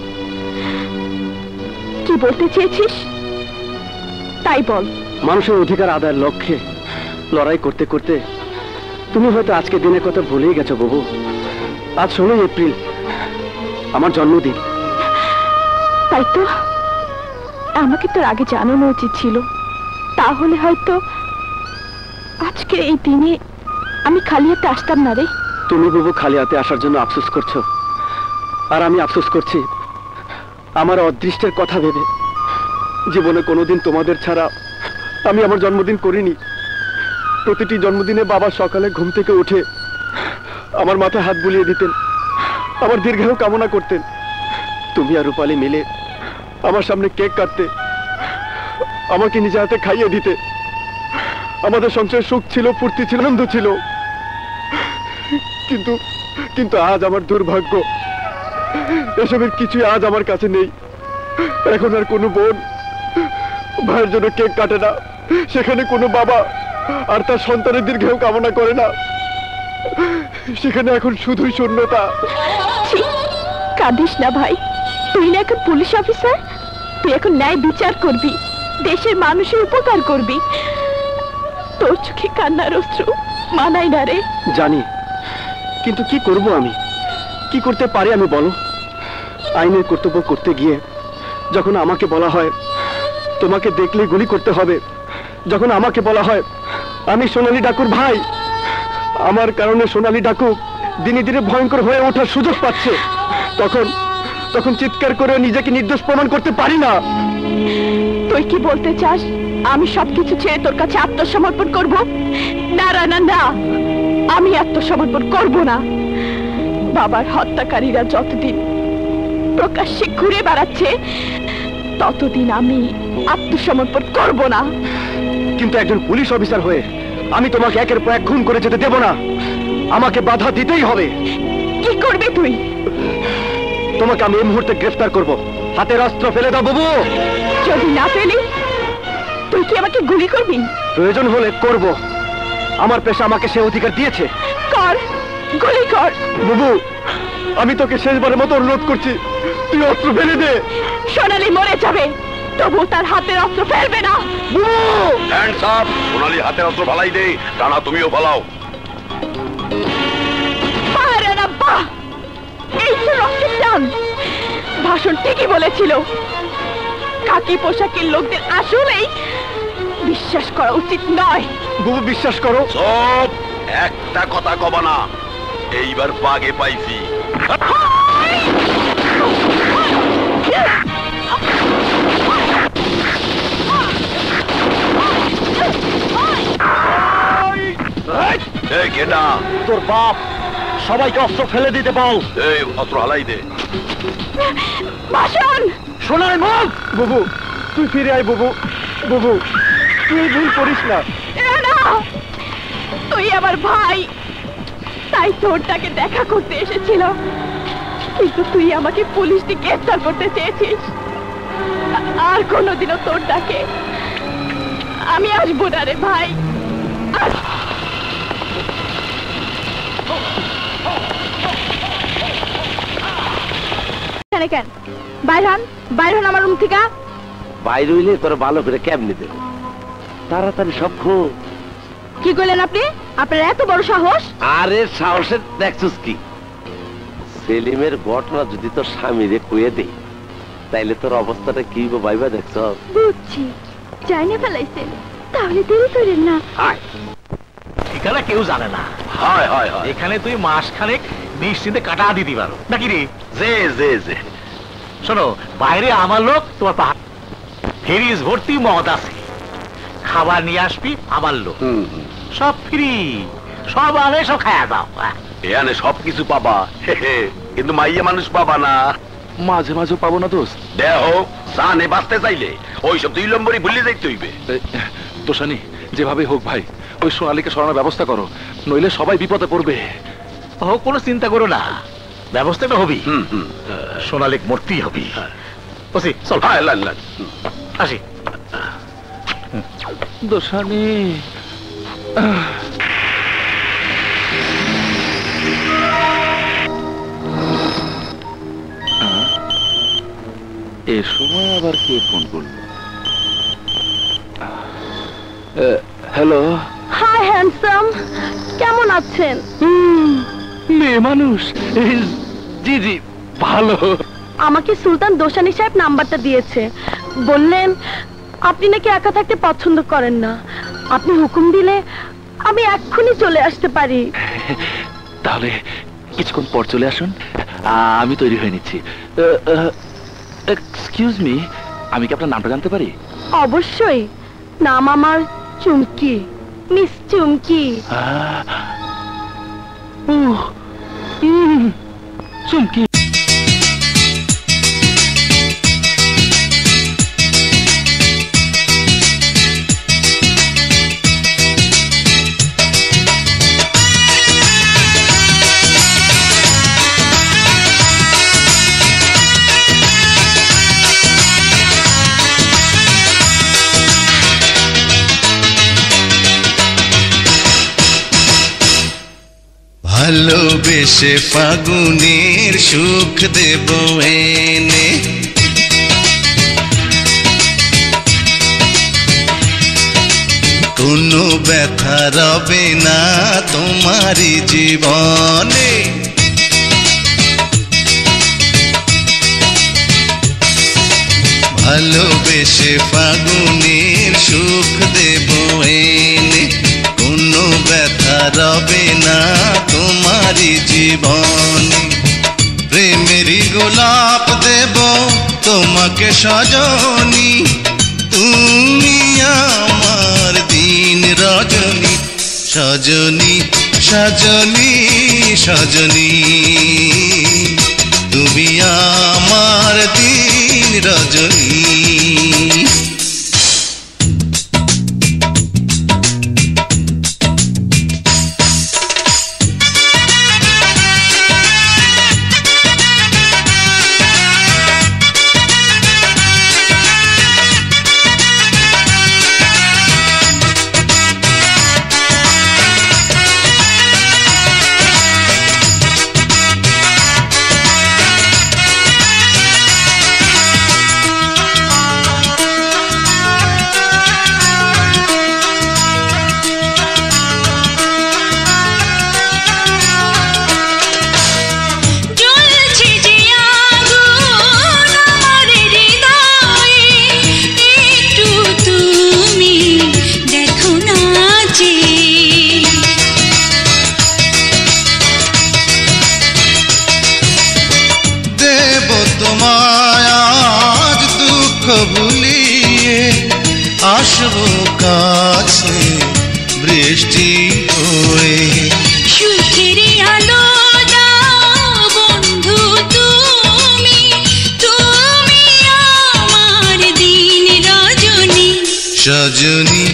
কি বলতে চেয়েছিস তাই বল। মানুষের অধিকার আদায়ের লক্ষ্যে লড়াই করতে করতে তুমি হয়তো আজকে দিনের কথা ভুলেই গেছো বাবু। আজ 16 এপ্রিল, আমার জন্মদিন। তাই তো, আমাকে তোর আগে জানানো উচিত ছিল, তাহলে হয়তো আজকে এই দিনে আমি খালি হাতে আসতাম না রে। তুমি বাবু খালি হাতে আসার জন্য আফসোস করছো, আর আমি আফসোস করছি আমার অদৃষ্টের কথা ভেবে। জীবনে কোনোদিন তোমাদের ছাড়া আমি আমার জন্মদিন করিনি। প্রতিটি জন্মদিনে বাবা সকালে ঘুম থেকে উঠে আমার মাথায় হাত বুলিয়ে দিতেন, আমার দীর্ঘায়ু কামনা করতেন। তুমি আর রূপালী মিলে আমার সামনে কেক কাটতে, আমাকে নিজে হাতে খাইয়ে দিতে। আমাদের সংসারে সুখ ছিল, ফুর্তি ছিল, আনন্দ ছিল। কিন্তু কিন্তু আজ আমার দুর্ভাগ্য, এসবের কিছুই আজ আমার কাছে নেই। এখন আর কোনো বোন ভাইয়ের জন্য কেক কাটে না, সেখানে কোনো বাবা আর তার সন্তানের দীর্ঘায়ু কামনা করে না। সেখানে এখন শুধুই শূন্যতা। কাঁদিস না ভাই, তুই না এখন পুলিশ অফিসার, তুই এখন ন্যায় বিচার করবি, দেশের মানুষের উপকার করবি। তোর চোখে কান্নার অশ্রু মানায় না রে। জানি, কিন্তু কি করব আমি? কি করতে পারি আমি বলো? আইনের কর্তব্য করতে গিয়ে যখন আমাকে বলা হয় তোমাকে দেখলে গুলি করতে হবে, যখন আমাকে বলা হয় আমি সোনালী ডাকুর ভাই, আমার কারণে সোনালী ডাকু দিনে দিনে ভয়ঙ্কর হয়ে ওঠার সুযোগ পাচ্ছে, তখন তখন চিৎকার করে নিজেকে নির্দোষ প্রমাণ করতে পারি না। তুই কি বলতে চাস আমি সবকিছু ছেড়ে তোর কাছে আত্মসমর্পণ করব? না রানা, না, আমি আত্মসমর্পণ করব না। বাবার হত্যাকারীরা যতদিন প্রকাশ্যে ঘুরে বেড়াচ্ছে ততদিন আমি আত্মসমর্পণ করব না। কিন্তু একজন পুলিশ অফিসার হয়ে আমি তোমাকে একের পর এক খুন করে যেতে দেব না। আমাকে বাধা দিতেই হবে। কি করবে তুই? তোমাকে আমি এই মুহূর্তে গ্রেফতার করব। হাতের অস্ত্র ফেলে দাও বাবু। যদি না ফেলি তুই কি আমাকে গুলি করবি? প্রয়োজন হলে করব, আমার পেশা আমাকে সে অধিকার দিয়েছে। কর, গুলি কর। বাবু, আমি তোকে শেষবারের মতো অনুরোধ করছি, তুই অস্ত্র ফেলে দে। সোনালী মরে যাবে, তবু তার হাতের অস্ত্র ফেলবে না। Hands up! সোনালী হাতের অস্ত্র ফালাই দে। রানা, তুমিও ফালাও। বাহ রানা, বাহ! এই দেখছো রক্তের টান? ভাষণ ঠিকই বলেছিল, কাকি পোশাকের লোকদের আসলেই বিশ্বাস করা উচিত নয়। বুবু বিশ্বাস করো। সব একটা কথা কব না, এইবার বাগে পাইছি। কেনা তোর বাপ, সবাইকে অস্ত্র ফেলে দিতে বল। এই অস্ত্র হালাই দে। ভাষণ শোনার মুখ। বুবু তুই ফিরে আয়। বুবু, বুবু তুই ভুল করিস না। না, তুই আমার ভাই, তাই তোরটাকে দেখা করতে এসেছিল, কিন্তু তুই আমাকে পুলিশ দিয়ে গ্রেফতার করতে চেয়েছিস। আর কোনোদিনও তোরটাকে আমি আসবো না রে ভাই। কেন বাইরন বাইরন আমার রুম থেকে। বাইরে হইলে তোর ভালো করে কেমনি দেব, তাড়াতাড়ি সব খোঁজ। কি করলেন আপনি? আপনার এত বড় সাহস? আরে সাহসের দেখছিস কি? সেলিমের ঘটনা যদি তোর স্বামীরে কয়ে দেই, তাইলে তোর অবস্থাটা কি ভাইবা দেখছ? বুঝছি, জানি ফেলাইছেন, তাহলে দেরি করেন না। এখানে কেউ জানে না। হয় হয় হয়, এখানে তুই মাস খানেক নিশ্চিন্তে কাটা দিতে পারো নাকি রে? যে যে যে শোনো, বাইরে আমার লোক, তোমার পাহাড় ফ্রিজ ভর্তি মদ আছে, খাবার নিয়ে আসবি আমার লোক, সব ফ্রি, সব আনে, সব খায়া দাও। এখানে সবকিছু পাবা, কিন্তু মাইয়া মানুষ পাবা না। মাঝে মাঝে পাবো না দোস্ত। দেহ জানে বাঁচতে চাইলে ওইসব 2 নম্বরই ভুলে যাইতে হইবে। তোষানি যেভাবে হোক ভাই, ওই সোনালীকে সরানোর ব্যবস্থা করো, নইলে সবাই বিপদে পড়বে। হোক, কোনো চিন্তা করো না, ব্যবস্থাটা হবি। সোনালীক মূর্তি হবি। বসি চল, আসি। দোষানি এ সময় আবার কে ফোন করলো? হ্যালো। হাই হ্যান্ডসাম, কেমন আছেন? মেয়ে মানুষ। জি জি ভালো। আমাকে সুলতান দোসানি সাহেব নাম্বারটা দিয়েছে, বললেন আপনি নাকি একা থাকতে পছন্দ করেন না, আপনি হুকুম দিলে আমি এক্ষুনি চলে আসতে পারি। তাহলে কিছুক্ষণ পর চলে আসুন, আমি তৈরি হয়ে নিচ্ছি। এক্সকিউজ মি, আমি কি আপনার নামটা জানতে পারি? অবশ্যই, নাম আমার চুমকি, মিস চুমকি। চুমকি। ভালোবেসে ফাগুনের সুখ দেব এনে, কোনো ব্যথা রবে না তোমারই জীবনে। ভালোবেসে ফাগুনের সুখ দেব এনে, কোনো ব্যথা রবে না তোমারই জীবনে। প্রেমেরই গোলাপ দেব তোমাকে সজনী, তুমি আমার দিন রজনী, সজনী সজনী সজনী, তুমি আমার দিন রজনী। ভুলিয়ে আসবো কাছে বৃষ্টি হয়ে। সুখের আলো দাও বন্ধু তুমি, তুমি আমার দিন রজনী। সজনী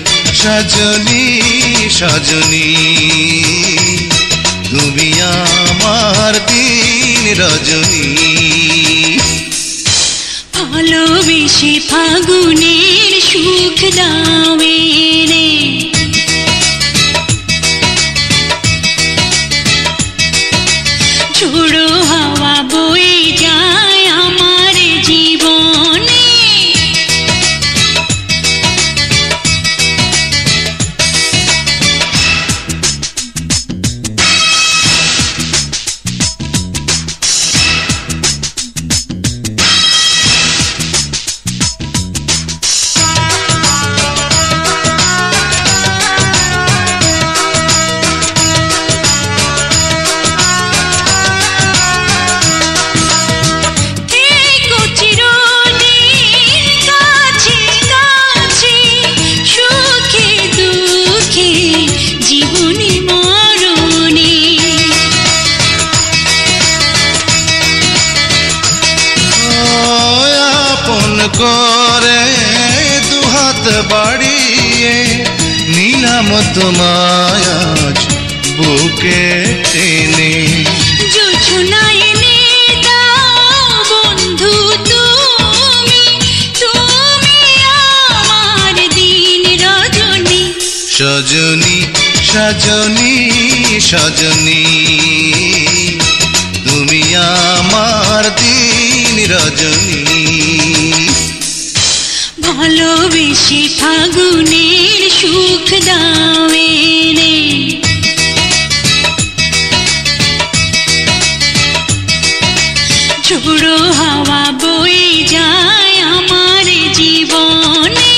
সজনী সজনী তুমি আমার দিন রজনী। ভালোবেসে ফাগুনের সুখ দাও রে, ঝোড়ো হাওয়া বয়ে যায় আমার জীবনে। করে দুহাত বাড়িয়ে নিলাম তোমায় আজ বুকে টেনে। জোছনায় এনে দাও বন্ধু তুমি, তুমি আমার দিন রজনী। সজনী সজনী সজনী তুমি আমার দিন রজনী। ভালোবেসে ফাগুনের সুখ দাও রে, ঝোড়ো হাওয়া বয়ে যায় আমার জীবনে।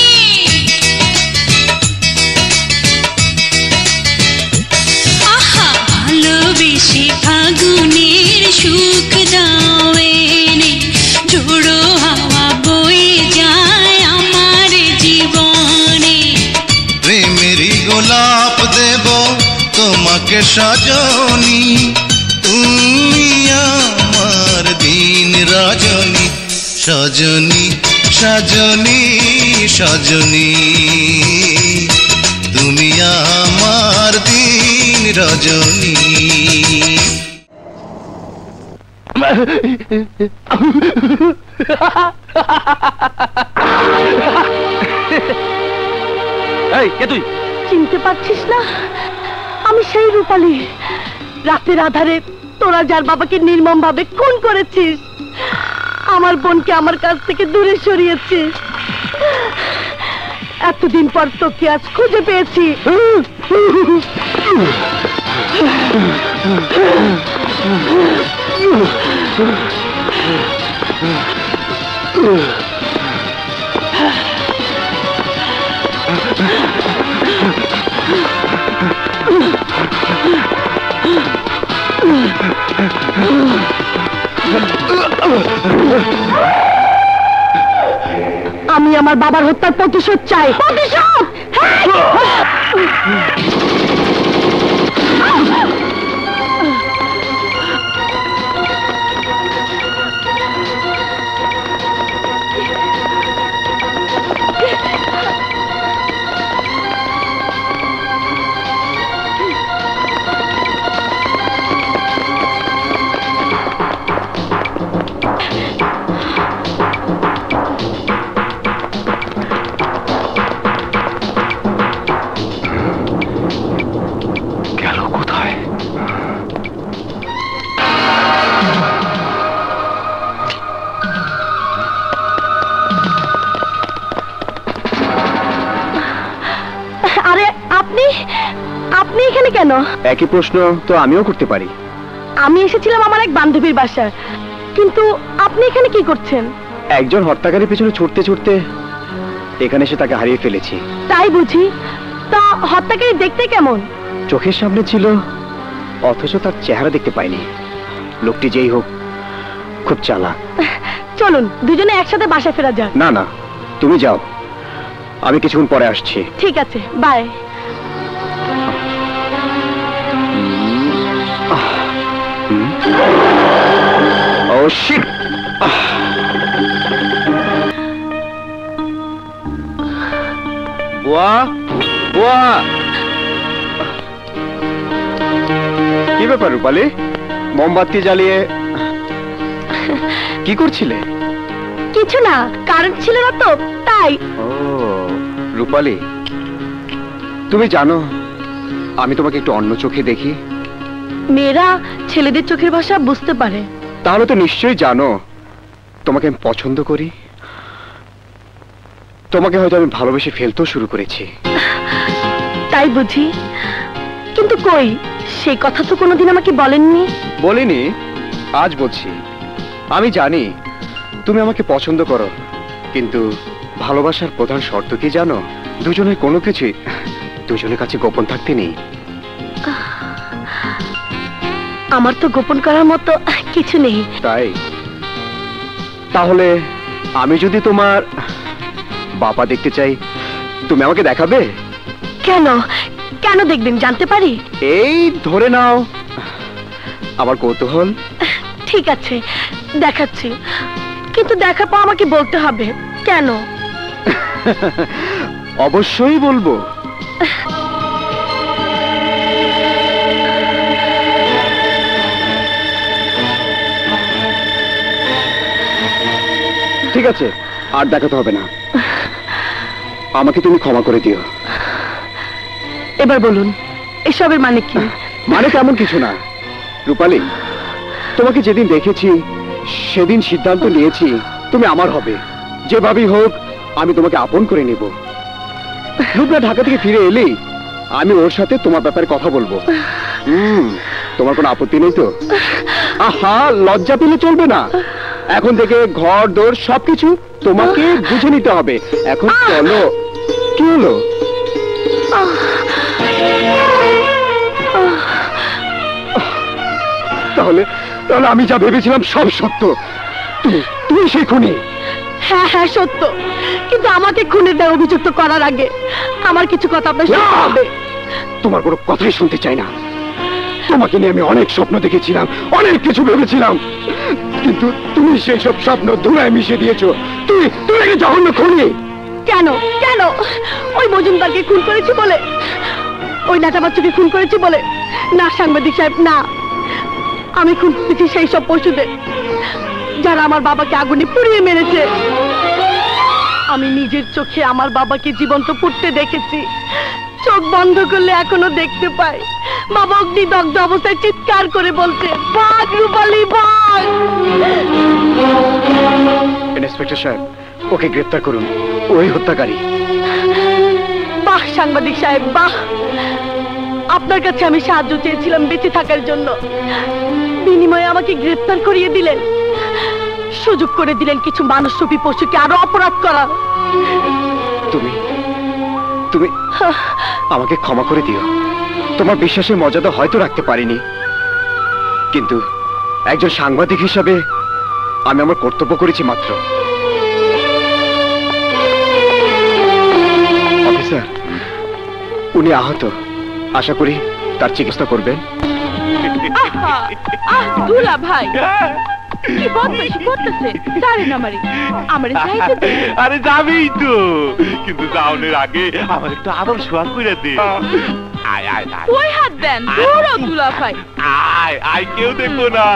আহা ভালোবেসে ফাগুনের সুখ দাও রে, ঝোড়ো হাওয়া বয়ে যায় আমার জীবনে। প্রেমেরই গোলাপ দেব তোমাকে সজনী, তুমি আমার দিন রজনী। সজনী সজনী সজনী তুমি আমার দিন রজনী। এই কে তুই? চিনতে পারছিস না? আমি সেই রূপালী, রাতের আধারে তোরা যার বাবাকে নির্মম ভাবে খুন করেছিস, আমার বোনকে আমার কাছ থেকে দূরে সরিয়েছিস। এতদিন পর তোকে আজ খুঁজে পেয়েছি। আমি আমার বাবার হত্যার প্রতিশোধ চাই। প্রতিশোধ! আপনি এখানে কেন? একই প্রশ্ন তো আমিও করতে পারি। আমি এসেছিলাম আমার এক বান্ধবীর বাসায়, কিন্তু আপনি এখানে কি করছেন? একজন হত্যাকারীর পিছনে ছুটতে ছুটতে এখানে এসে তাকে হারিয়ে ফেলেছি। তাই বুঝি? তা হত্যাকারী দেখতে কেমন? চোখের সামনে ছিল, অথচ তার চেহারা দেখতে পাইনি। লোকটি যেই হোক, খুব চালাক। চলুন দুজনে একসাথে বাসায় ফেরা যাক। না না, তুমি যাও, আমি কিছুক্ষণ পরে আসছি। ঠিক আছে, বাই। O sheet! বুয়া, বুয়া, কি ব্যাপার রূপালী, মোমবাতি জ্বালিয়ে কি করছিলে? কিছু না, কারেন্ট ছিল না তো তাই। ও রূপালী, তুমি জানো আমি তোমাকে একটু অন্য চোখে দেখি। মেয়েরা ছেলেদের চোখের ভাষা বুঝতে পারে। তাহলে তো নিশ্চয়ই জানো তোমাকে আমি পছন্দ করি। তোমাকে হয়তো আমি ভালোবেসে ফেলতেও শুরু করেছি। তাই বুঝি? কিন্তু কই, সেই কথা তো কোনোদিন আমাকে বলেননি। বলিনি, আজ বলছি। আমি জানি তুমি আমাকে পছন্দ করো, কিন্তু ভালোবাসার প্রধান শর্ত কি জানো? দুজনের কোনো কিছুই দুজনের কাছে গোপন থাকতে নেই। আমার তো গোপন করার মতো কিছু নেই। তাই? তাহলে আমি যদি তোমার বাবা দেখতে চাই, তুমি আমাকে দেখাবে? কেন কেন দেখবেন, জানতে পারি? এই ধরে নাও আমার কৌতূহল। ঠিক আছে, দেখাচ্ছি, কিন্তু দেখার পর আমাকে বলতে হবে কেন। অবশ্যই বলবো। ঠিক আছে, আর দেখাতে হবে না, আমাকে তুমি ক্ষমা করে দিও। এবার বলুন এসবের মানে কি? মানে তেমন কিছু না রূপালী, তোমাকে যেদিন দেখেছি সেদিন সিদ্ধান্ত নিয়েছি তুমি আমার হবে। যেভাবেই হোক আমি তোমাকে আপন করে নেব। রূপনা ঢাকা থেকে ফিরে এলেই আমি ওর সাথে তোমার ব্যাপারে কথা বলবো। তোমার কোনো আপত্তি নেই তো? আহা, লজ্জা পেলে চলবে না। এখন থেকে ঘর দোর সবকিছু তোমাকে বুঝে নিতে হবে। এখন চলো। কি হলো? তাহলে তাহলে আমি যা ভেবেছিলাম সব সত্য। তুমি সেই খুনি? হ্যাঁ হ্যাঁ সত্য, কিন্তু আমাকে খুনের দায়ে অভিযুক্ত করার আগে আমার কিছু কথা আপনার শুনতে হবে। তোমার কোনো কথাই শুনতে চাই না। তোমাকে নিয়ে আমি অনেক স্বপ্ন দেখেছিলাম, অনেক কিছু ভেবেছিলাম, কিন্তু তুমি সেই সব স্বপ্ন ধুলায় মিশিয়ে দিয়েছো। তুমি কি জঘন্য খুনি। কেন কেন? ওই মজুমদারকে খুন করেছি বলে? ওই নাটা বাচ্চাকে খুন করেছি বলে? না সাংবাদিক সাহেব, না। আমি খুন করেছি সেই সব পশুদের যারা আমার বাবাকে আগুনে পুড়িয়ে মেরেছে। আমি নিজের চোখে আমার বাবাকে জীবন্ত পুড়তে দেখেছি। চোখ বন্ধ করলে এখনো দেখতে পাই বাবা অগ্নিদগ্ধ অবস্থায় চিৎকার করে বলছে, ভাগ রূপালী ভাগ। ইন্সপেক্টর সাহেব, ওকে গ্রেফতার করুন, ওই হত্যাকারী। বাহ সাংবাদিক সাহেব, বাহ। আপনার কাছে আমি সাহায্য চেয়েছিলাম বেঁচে থাকার জন্য, বিনিময়ে আমাকে গ্রেফতার করিয়ে দিলেন, সুযোগ করে দিলেন কিছু মানুষরূপী পশুকে আরো অপরাধ করার। তুমি তুমি আমাকে ক্ষমা করে দিও। তোমার বিশ্বাসের মর্যাদা হয়তো রাখতে পারিনি, কিন্তু একজন সাংবাদিক হিসাবে আমি আমার কর্তব্য করেছি মাত্র। অফিসার, উনি আহত, আশা করি তার চিকিৎসা করবেন। দুলা ভাই কি বদমাইশি করতেছে? জানি না মারি আমারে যাইতে দে। আরে যাবেই তো, কিন্তু যাওয়ার আগে আমার একটু আদর সোয়াদ করে দে। আয় আয় আয়, ওই হাত দেন, দৌড়াও দুলা ভাই। আয় আয়, কেউ দেখবো না।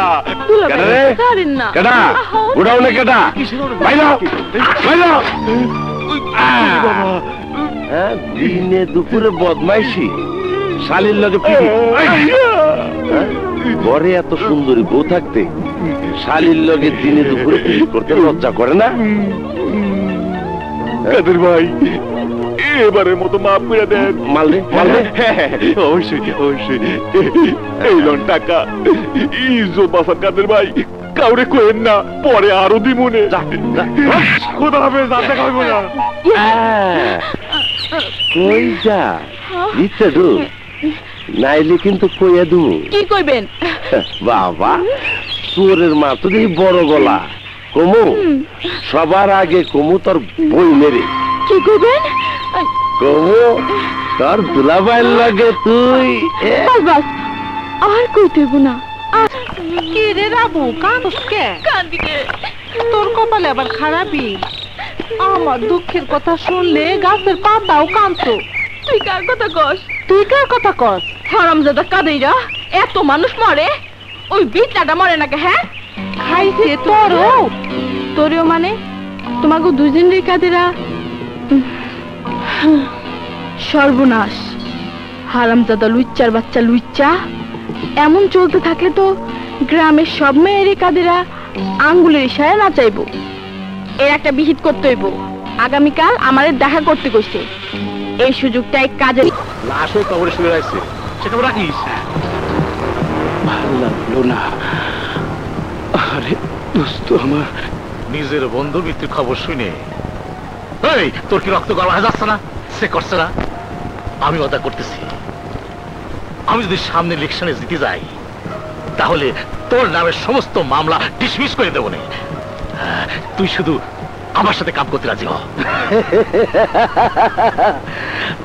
দুলা ভাই জানেন না কেডা উড়াও না, কেডা বাইরে বাইরে। দিনে দুপুরে বদমাইশি, শালীর লগে ঘরে এত সুন্দরী বউ থাকতে শালীর লগে দিনে দুপুরে করতে লজ্জা করে না? কাদের ভাই, এবারের মতো মাফ করে দেন। মালদে মালদে। অবশ্যই অবশ্যই, এই লন টাকা। ইজ্জত বাঁচান কাদের ভাই, কাউরে কইেন না, পরে আরো দিমুনে। খোদা হাফেজ, আর দেখা হইব না। কই যা দিতে দু, নাইলে কিন্তু কইয়া দু। কি কইবেন? বাবা, চোরের মা তো দেখি বড় গলা, কমু সবার আগে কমু তোর বই মেরে কি করবেন? কমু তোর দুলাভাইয়ের লাগে তুই বাস বাস আর কই দেব না। কে রে রাবু কাঁদস কে? কান্দিকে তোর কপালে আবার খারাপই। আমার দুঃখের কথা শুনলে গাছের পাতাও কাঁদতো। তুই কার কথা কস? তুই কার কথা কস? হারামজাদা কাদেইরা, এত মানুষ মরে, ওই বিটলাটা মরে নাকি? হ্যাঁ খাইছে তোরও? তোরেও মানে তোমাকে দুজনের কাদেরা? সর্বনাশ, হারামজাদা লুচ্চার বাচ্চা লুচ্চা। এমন চলতে থাকলে তো গ্রামের সব মেয়েরই কাদেরা আঙ্গুলের ইশারায় নাচাইব। এর একটা বিহিত করতে হইব। আগামীকাল আমাদের দেখা করতে কইছে, এই সুযোগটাই কাজে। লাশও কবরে শুয়ে রাখছে, সেটা রাখিস। ভালো লাগলো না। আরে দোস্ত আমার, নিজের বন্ধু মৃত্যুর খবর শুনে এই তোর কি রক্ত গরম হয়ে যাচ্ছে না? সে করছে না, আমি ওটা করতেছি। আমি যদি সামনে ইলেকশনে জিতে যাই তাহলে তোর নামের সমস্ত মামলা ডিসমিস করে দেবো না। তুই শুধু আমার সাথে কাম করতে রাজি হ।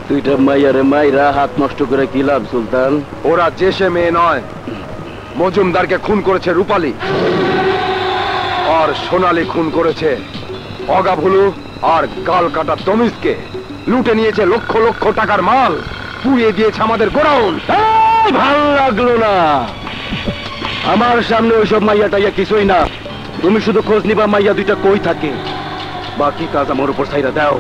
দুইটা মাইয়ারে মাইরা হাত নষ্ট করে কি লাভ সুলতান? ওরা যে সে মেয়ে নয়, মজুমদারকে খুন করেছে রূপালী, আর সোনালী খুন করেছে অগাভুলু আর গাল কাটা তমিজকে। লুটে নিয়েছে লক্ষ লক্ষ টাকার মাল, পুড়িয়ে দিয়েছে আমাদের গোডাউন। ভালো লাগলো না। আমার সামনে ওইসব মাইয়া টাইয়া কিছুই না। তুমি শুধু খোঁজ নিবা মাইয়া দুইটা কই থাকে, বাকি কাজ আমার উপর ছাইরা দাও।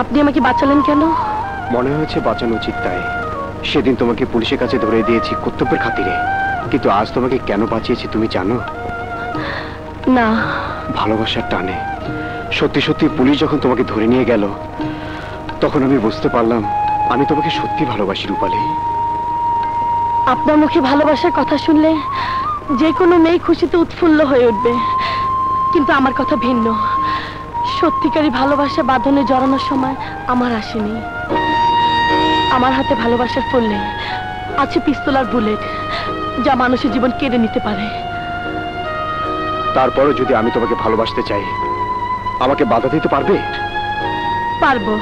আপনি আমাকে বাঁচালেন কেন? মনে হয়েছে বাঁচানো উচিত তাই। সেদিন তোমাকে পুলিশের কাছে ধরে দিয়েছি কর্তব্যের খাতিরে, কিন্তু আজ তোমাকে কেন বাঁচিয়েছি তুমি জানো? না। ভালোবাসার টানে। সত্যি সত্যি পুলিশ যখন তোমাকে ধরে নিয়ে গেল, তখন আমি বুঝতে পারলাম আমি তোমাকে সত্যি ভালোবাসি রূপালী। আপনার মুখে ভালোবাসার কথা শুনলে যে কোনো মেয়ে খুশিতে উৎফুল্ল হয়ে উঠবে, কিন্তু আমার কথা ভিন্ন। সত্যিকারী ভালোবাসা বাঁধনে জড়ানোর সময় আমার আসেনি। আমার হাতে ভালোবাসার ফুল নেই, আছে পিস্তল আর বুলেট, যা মানুষের জীবন কেড়ে নিতে পারে। তারপরও যদি আমি তোমাকে ভালোবাসতে চাই, আমাকে বাধা দিতে পারবে? পারবো।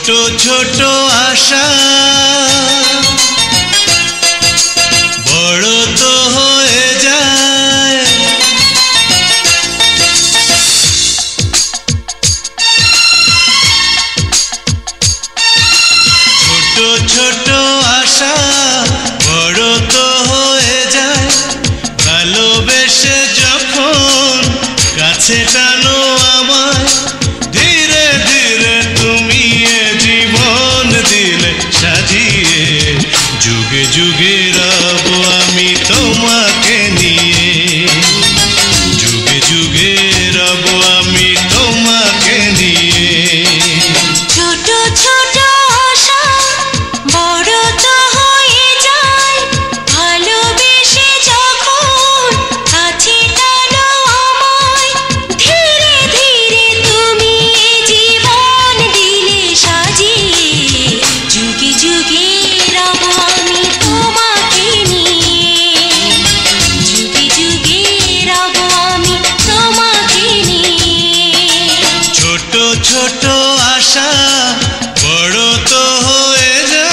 ছোট আশা বড় তো হয়ে যায়। ছোট ছোট আশা বড় তো হয়ে যায়। ভালোবেসে যখন কাছে টানো আমায়, ধীরে ধীরে তুমি এ জীবন দিলে সাজিয়ে। যুগে যুগে রব আমি তোমাকে নিয়ে, যুগে যুগে রব আমি তোমাকে নিয়ে। ছোট ছোট আশা বড় তো হয়ে যায়। ভালোবেসে যখন কাছে টানো আমায়, ধীরে ধীরে তুমি জীবন দিলে সাজিয়ে। যুগে যুগে রব আমি তোমাকে নিয়ে, যুগে যুগে রব আমি তোমাকে নিয়ে। ছোট ছোট আশা বড় তো হয়ে যায়।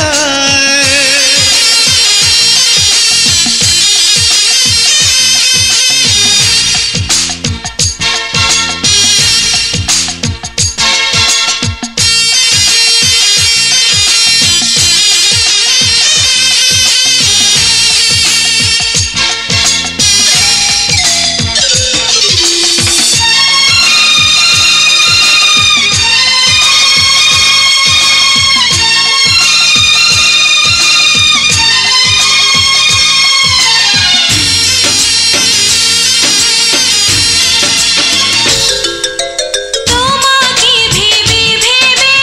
তোমাকে ভেবে ভেবে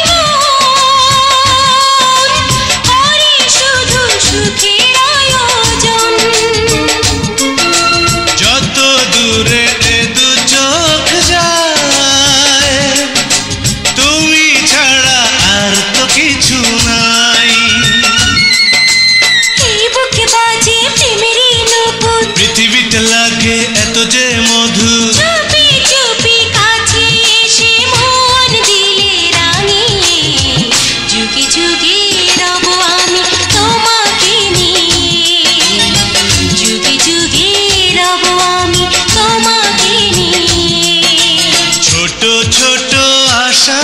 মন করে শুধু সুখের আয়োজন। যত দূরে এ দু চোখ যায়, তুমি ছাড়া আর তো কিছু নাই। এই বুকে বাজে প্রেমেরই নূপুর, পৃথিবীতে লাগে এত যে মধু। চুপি চুপি কাছে এসে মন দিলে রাঙিয়ে। যুগে যুগে রব আমি তোমাকে নিয়ে, যুগে যুগে রব আমি তোমাকে নিয়ে। ছোট ছোট আশা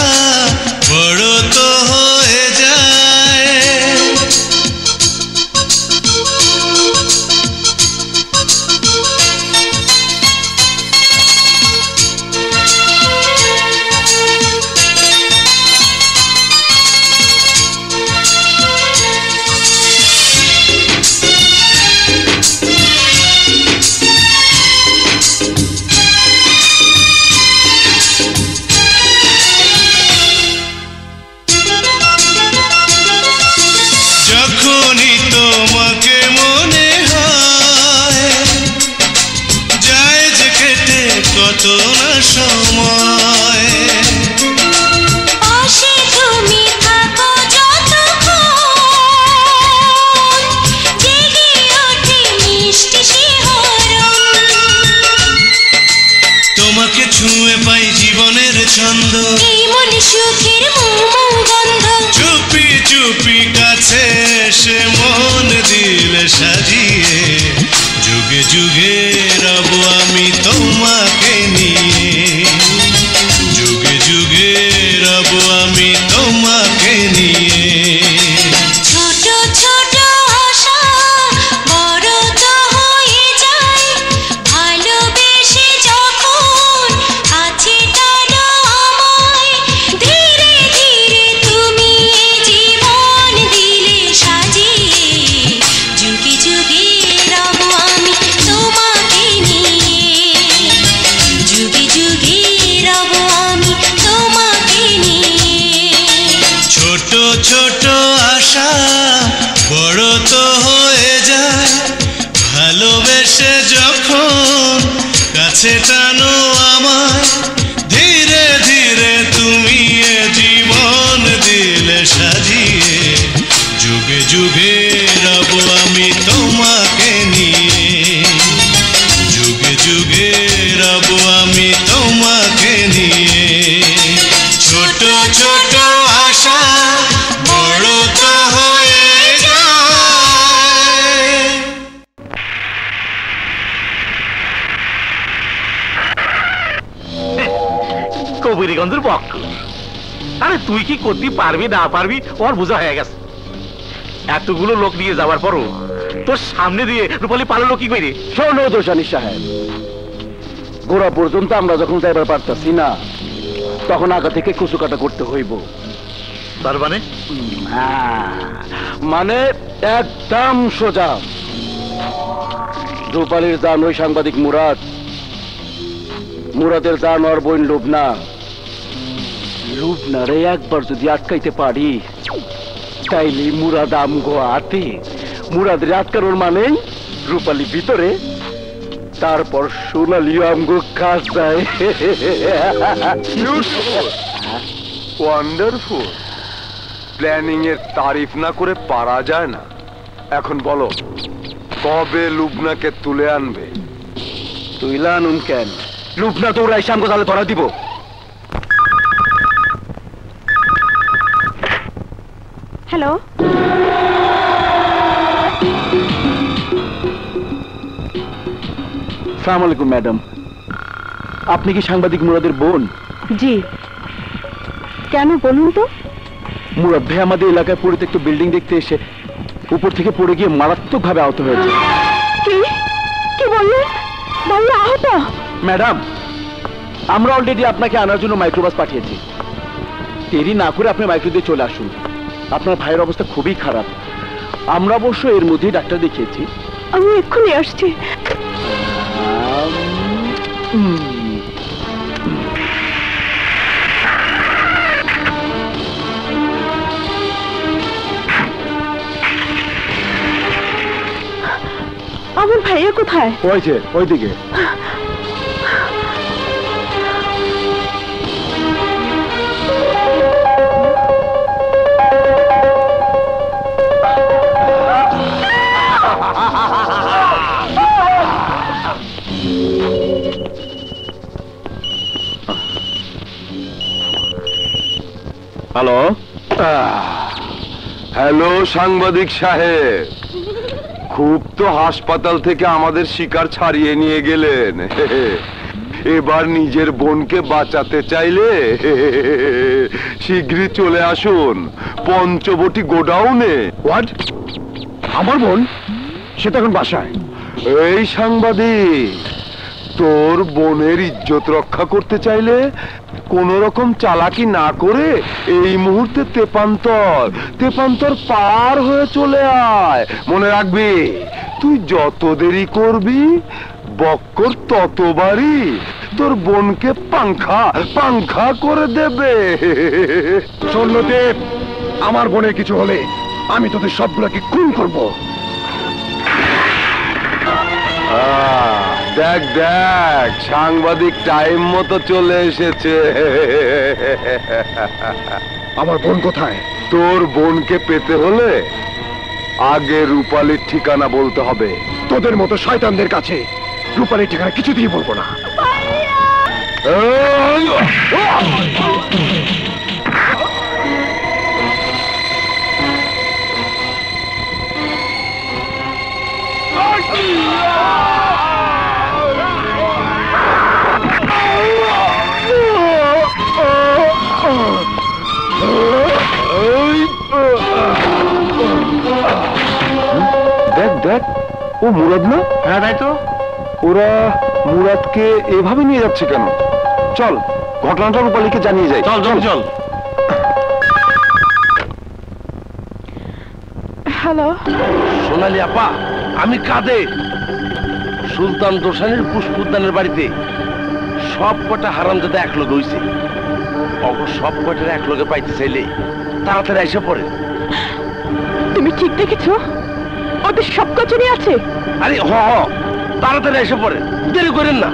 বড় তো হয়ে যায়। যখনই তোমাকে মনে হয়, যায় যে কেটে কত না সময়। পাশে তুমি থাকো যতক্ষণ, জেগে ওঠে মিষ্টি শিহরণ। তোমাকে ছুঁয়ে পাই জীবনের ছন্দ, এই মনে সুখের মুমু গন্ধ। চুপি চুপি কাছে এসে মন দিলে সাজিয়ে। যুগে যুগে রব আমি তোমাকে নিয়ে, যুগে যুগে রব আমি তোমাকে নিয়ে। ছোট ছোট আশা বড় তো হয়ে যায়। ভালোবেসে যখন কাছে টানো আমায়, ধীরে ধীরে তুমি জীবন দিলে সাজিয়ে। যুগে যুগে রব আমি তোমাকে নিয়ে, যুগে যুগে রব আমি তোমাকে নিয়ে। ছোট ছোট আশা বড় তো হয়ে যায়। ভালোবেসে যখন কাছে টানো আমায়, ধীরে ধীরে তুমি এ জীবন দিলে সাজিয়ে। যুগে যুগে রব আমি তোমাকে নিয়ে, যুগে যুগে রব আমি তোমাকে নিয়ে। ছোট ছোট আশা চৌবেরিগঞ্জের বক্ক। আরে তুই কি করতে পারবি না পারবি ওর বোঝা হয়ে গেছে। এতগুলো লোক নিয়ে যাওয়ার পরও তোর সামনে দিয়ে রূপালী পালালো কি করে? শোনো দোষানী সাহেব, গোড়া পর্যন্ত আমরা যখন যাইবার পারতাছি না, তখন আগা থেকে কুচুকাটা করতে হইব। তার মানে? মানে একদম সোজা। রূপালীর জান ওই সাংবাদিক মুরাদ, মুরাদের জান ওর বোন লুবনা। লুবনারে একবার যদি আটকাইতে পারি, তাইলে মুরাদ আমগো হাতে। মুরাদের আটকানোর মানে রূপালী ভিতরে, তারপর সোনালি আমগো কাজ যায়। ওয়ান্ডারফুল। প্ল্যানিং এর তারিফ না করে পারা যায় না। এখন বলো, কবে লুবনাকে তুলে আনবে? তুইলা আনুন কেন? লুবনা তো ওরা আমগো তাহলে ধরা দিব। হ্যালো, আসসালামু আলাইকুম ম্যাডাম, আপনি কি সাংবাদিক মুরাদের বোন? জি। কেন বলুন তো? মুরাদ ভাই আমাদের এলাকায় পরিত্যক্ত বিল্ডিং দেখতে এসে উপর থেকে পড়ে গিয়ে মারাত্মকভাবে আহত হয়েছে। কি কি বললেন? ভাইয়া আহত? ম্যাডাম, আমরা অলরেডি আপনাকে আনার জন্য মাইক্রোবাস পাঠিয়েছি। দেরি না করে আপনি মাইক্রো দিয়ে চলে আসুন। আপনার ভাইয়ের অবস্থা খুবই খারাপ। আমরা অবশ্য এর মধ্যেই ডাক্তার দেখিয়েছি। আমি এক্ষুনি আসছি। আমার ভাইয়া কোথায়? ওই যে ওইদিকে। হ্যালো হ্যালো সাংবাদিক সাহেব, খুব তো হাসপাতাল থেকে আমাদের শিকার ছাড়িয়ে নিয়ে গেলেন। এবার নিজের বোনকে বাঁচাতে চাইলে শীঘ্রই চলে আসুন পঞ্চবটি গোডাউনে। হোয়াট? আমার বোন? সে তো এখন বাসায়। এই সাংবাদিক, তোর বোনের ইজ্জত রক্ষা করতে চাইলে কোন রকম চালাকি না করে এই মুহূর্তে তেপান্তর পার হয়ে চলে আয়। মনে রাখবি, তুই যত দেরি করবি বক্কর ততবারই তোর বোনকে পাংখা করে দেবে। শোনলদেব, আমার বোনের কিছু হলে আমি তোদের সবগুলোকে খুন করব। দেখ দেখ, সাংবাদিক টাইম মতো চলে এসেছে। আমার বোন কোথায়? তোর বোনকে পেতে হলে আগে রূপালীর ঠিকানা বলতে হবে। তোদের মতো শয়তানদের কাছে রূপালীর ঠিকানা কিছুতেই বলবো না। দেখ দেখ, ও মুরাদ না? হ্যাঁ তাই তো। ওরা মুরাদকে এভাবে নিয়ে যাচ্ছে কেন? চল ঘটনাটা রূপালীকে জানিয়ে যাই। চল চল চল। হ্যালো সোনালি আপা, আমি কাঁদে সুলতান দোসানির পুষ্পউদ্যানের বাড়িতে সব কটা হারামজাদা এক লোক হইছে। সব কটার এক লোকে পাইতে চাইলে তাড়াতাড়ি এসে পড়ে। তুমি ঠিক দেখেছো? ওদের সব কচুরি আছে। আরে হ তাড়াতাড়ি এসে পড়ে, দেরি করেন না।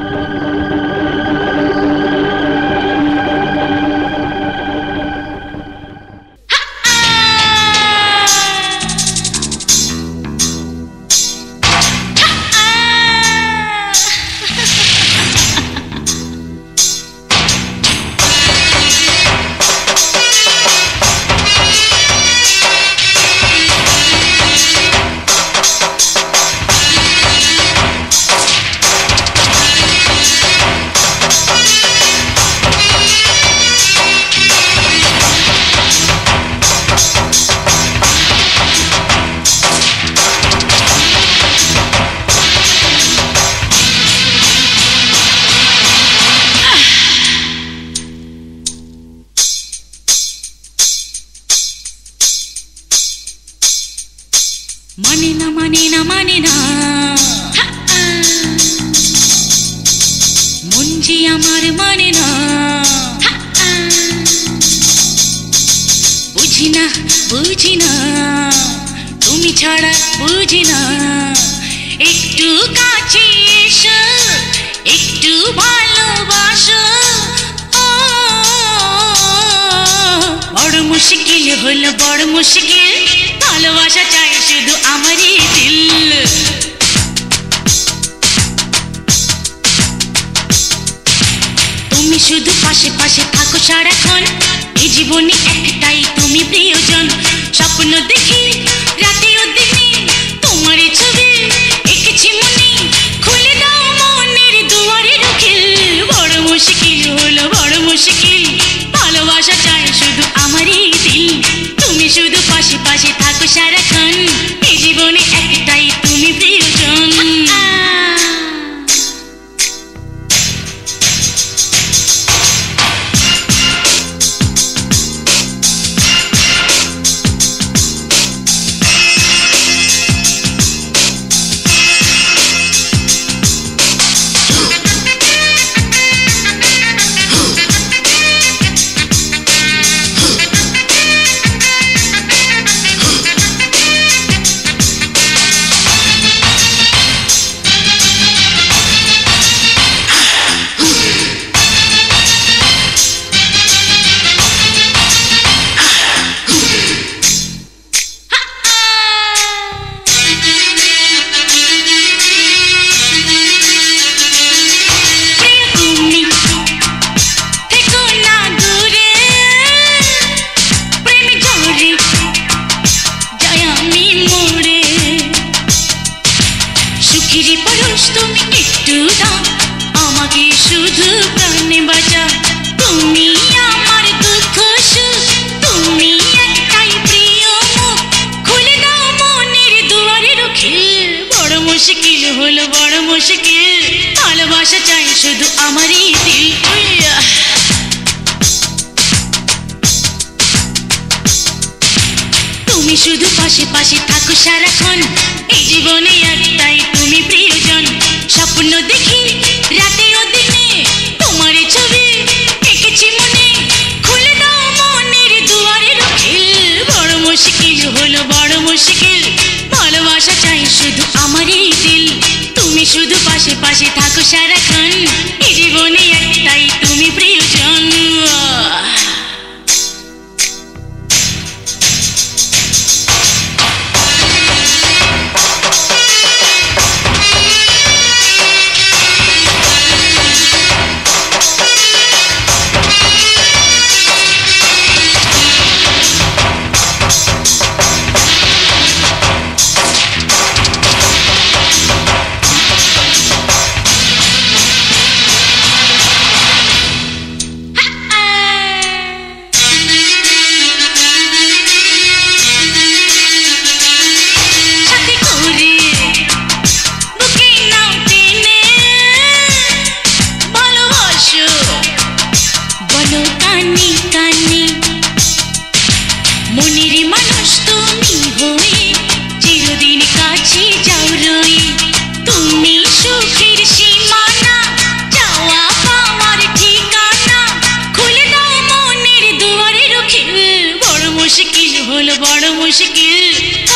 বুঝি না, তুমি ছাড়া বুঝি না। একটু কাছে এসো, একটু ভালোবাসো। বড় মুশকিল হলো বড় মুশকিল, ভালোবাসা চাই শুধু আমারই দিল। তুমি শুধু পাশে পাশে থাকো সারাক্ষণ, এই জীবনে একটাই তুমি প্রিয়জন। স্বপ্ন দেখি রাতে ও দিনে, তোমার ছবি এঁকেছি মনে। খুলে দাও মনের দুয়ারের খিল। বড় মুশকিল হলো বড় মুশকিল, ভালোবাসা চাই শুধু আমারই দিল। তুমি শুধু পাশে পাশে থাকো সারাক্ষণ, এই জীবনে একটাই তুমি প্রিয়জন। শুধু পাশে পাশে থাকো সারাক্ষণ, এই জীবনে একটাই তুমি প্রিয়জন। স্বপ্ন দেখি রাতে ও দিনে, তোমার ছবি এঁকেছি মনে। খুলে দাও মনের দুয়ারের খিল। বড় মুশকিল হলো বড় মুশকিল, ভালোবাসা চাই শুধু আমারই দিল। তুমি শুধু পাশে পাশে থাকো সারাক্ষণ, এই জীবনে একটাই তুমি প্রিয়জন।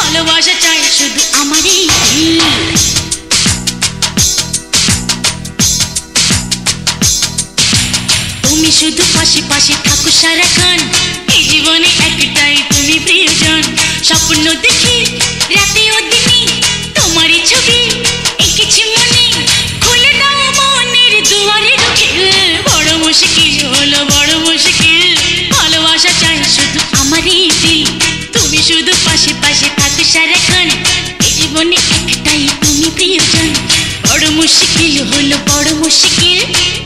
ভালোবাসা চাই শুধু আমারই দিল। তুমি শুধু পাশে পাশে থাকো সারাক্ষণ, এই জীবনে একটাই তুমি প্রিয়জন। স্বপ্ন দেখি রাতে ও দিনে, তোমারই ছবি এঁকেছি মনে। খুলে দাও মনের দুয়ারের খিল। বড় মুশকিল হলো বড় মুশকিল, ভালোবাসা চাই শুধু আমারই দিল। তুমি শুধু পাশে পাশে থাকো সারাক্ষণ, এই জীবনে একটাই তুমি প্রিয়জন। বড় মুশকিল হলো বড় মুশকিল,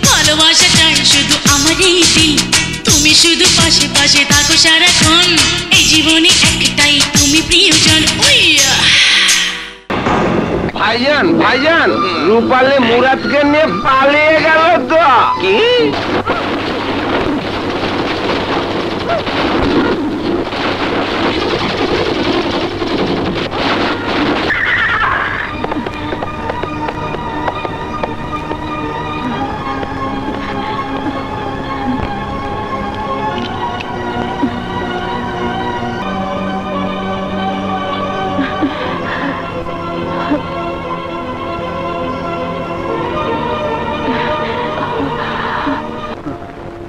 ভালোবাসা চাই শুধু আমারই দিল। তুমি শুধু পাশে পাশে থাকো সারাক্ষণ, এই জীবনে একটাই তুমি প্রিয়জন। ভাইজান ভাইজান, রূপালী মুরাদকে নিয়ে পালিয়ে গেল তো। কি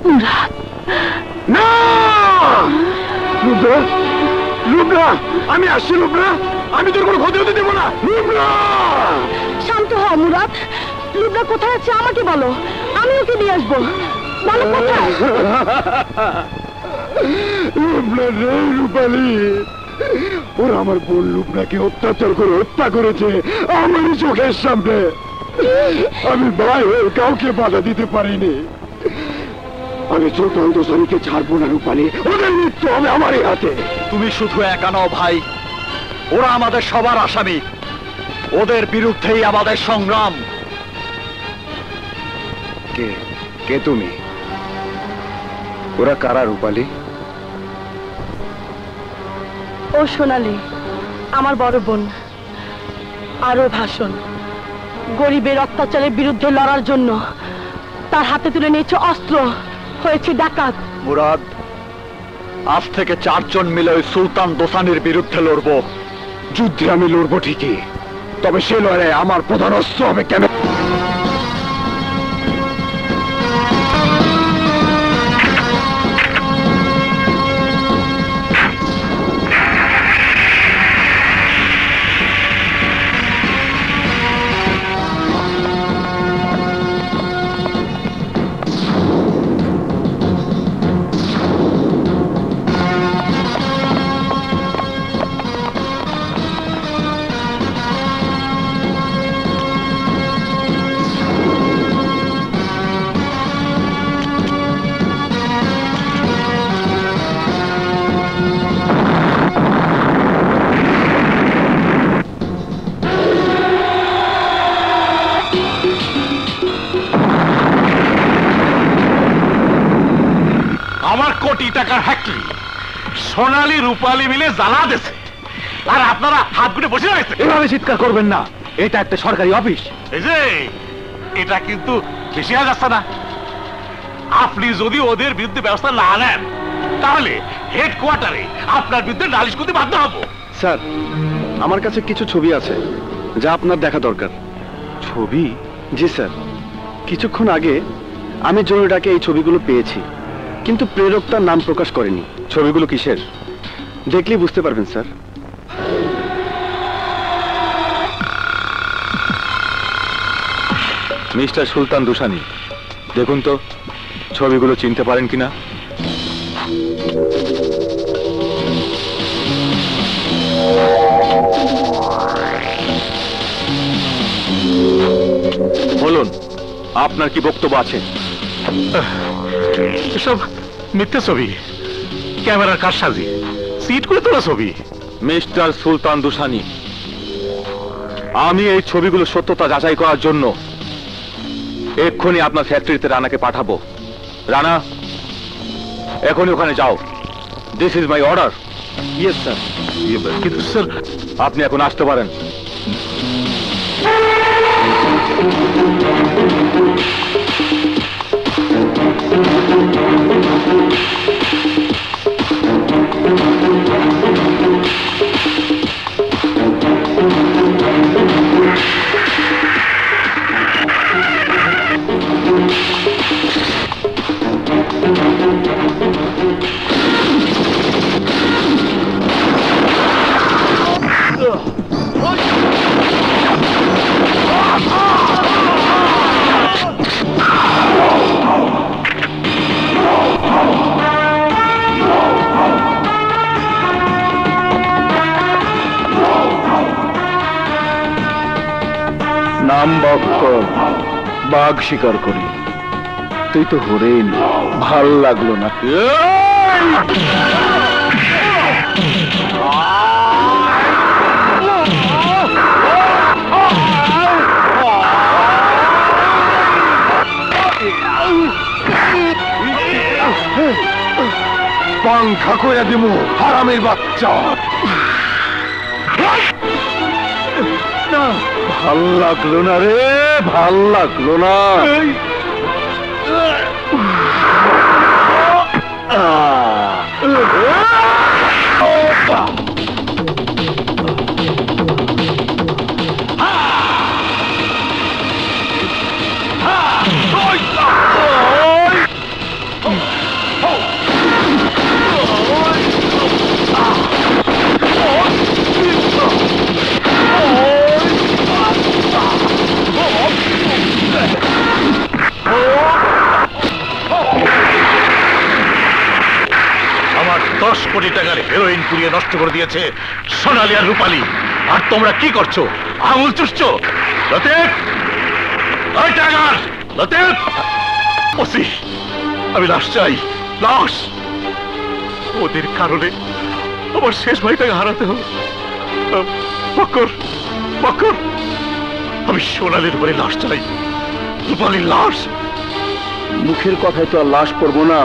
মুরাদ না লুবনা, লুবনা, আমি আসছি লুবনা, আমি তোর কোনো ক্ষতি হতে দেবো না। লুবনা, শান্ত হ মুরাদ। লুবনা কোথায় আছে আমাকে বলো, আমি ওকে নিয়ে আসবো। বলো কোথায়? লুবনা রে রূপালী, ওরা আমার বোন লুবনাকে অত্যাচার করে হত্যা করেছে আমার চোখের সামনে। আমি ভাই হয়ে কাউকে বাধা দিতে পারিনি। আমি সুলতান দোসানিকে ছাড়বো না রূপালী, ওদের মৃত্যু হবে আমারই হাতে। তুমি শুধু একা নও ভাই, ওরা আমাদের সবার আসামি, ওদের বিরুদ্ধেই আমাদের সংগ্রাম। কে কে তুমি? ওরা কারা রূপালী? ও সোনালি আমার বড় বোন, আরো ভাষণ গরিবের অত্যাচারের বিরুদ্ধে লড়ার জন্য তার হাতে তুলে নিয়েছে অস্ত্র, হয়েছে ডাকাত। মুরাদ, আজ থেকে 4 জন মিলে ওই সুলতান দোসানির বিরুদ্ধে লড়বো। যুদ্ধে আমি লড়বো ঠিকই, তবে সে লড়াই আমার প্রধান অস্ত্র হবে কেন? আমার কোটি টাকার ফ্যাক্টরি সোনালী রূপালী মিলে জ্বালা দিছে, আর আপনারা হাত গুটে বসে রয়েছে। এভাবে চিৎকার করবেন না, এটা একটা সরকারি অফিস। এই যে এটা কিন্তু বেশি হয়ে যাচ্ছে না? আপনি যদি ওদের বিরুদ্ধে ব্যবস্থা না নেন তাহলে হেডকোয়ার্টারে আপনার বিরুদ্ধে নালিশ করতে বাধ্য হব। স্যার, আমার কাছে কিছু ছবি আছে যা আপনার দেখা দরকার। ছবি? জি স্যার, কিছুক্ষণ আগে আমি জরুরি ডাকে এই ছবিগুলো পেয়েছি, কিন্তু প্রেরক তার নাম প্রকাশ করেনি। ছবিগুলো কিসের দেখলেই বুঝতে পারবেন স্যার। মিস্টার সুলতান দোসানি, দেখুন তো ছবিগুলো চিনতে পারেন কিনা। বলুন, আপনার কি বক্তব্য আছে? এসব মিথ্যে ছবি, ক্যামেরার কারসাজি, সিট করে তোলা ছবি। মিস্টার সুলতান দোসানি, আমি এই ছবিগুলো সত্যতা যাচাই করার জন্য এক্ষুনি আপনার ফ্যাক্টরিতে রানাকে পাঠাবো। রানা, এখনই ওখানে যাও। This is my order. Yes sir. কিন্তু স্যার, আপনি এখন আসতে পারেন। নাম বক্কর, বাঘ শিকার করি। তুই তো হরেন, ভাল লাগলো না। পাংখা কইরা দিমু হারামের বাচ্চা। ভাল লাগলো না রে, ভাল লাগলো না। কোটি টাকার হেরোইন পুড়িয়ে নষ্ট করে দিয়েছে সোনালী আর রূপালী। আর তোমরা কি করছো? আঙুল চুষছো। লতিফ, ওই টাকার লতিফ, ওসি, আমি লাশ চাই, লাশ। ওদের কারণে আমার শেষ ভাইটাকে হারাতে হলো। বক্কর, বক্কর, আমি সোনালীর উপরে লাশ চাই, রূপালীর লাশ। মুখের কথায় তো আর লাশ পড়বো না,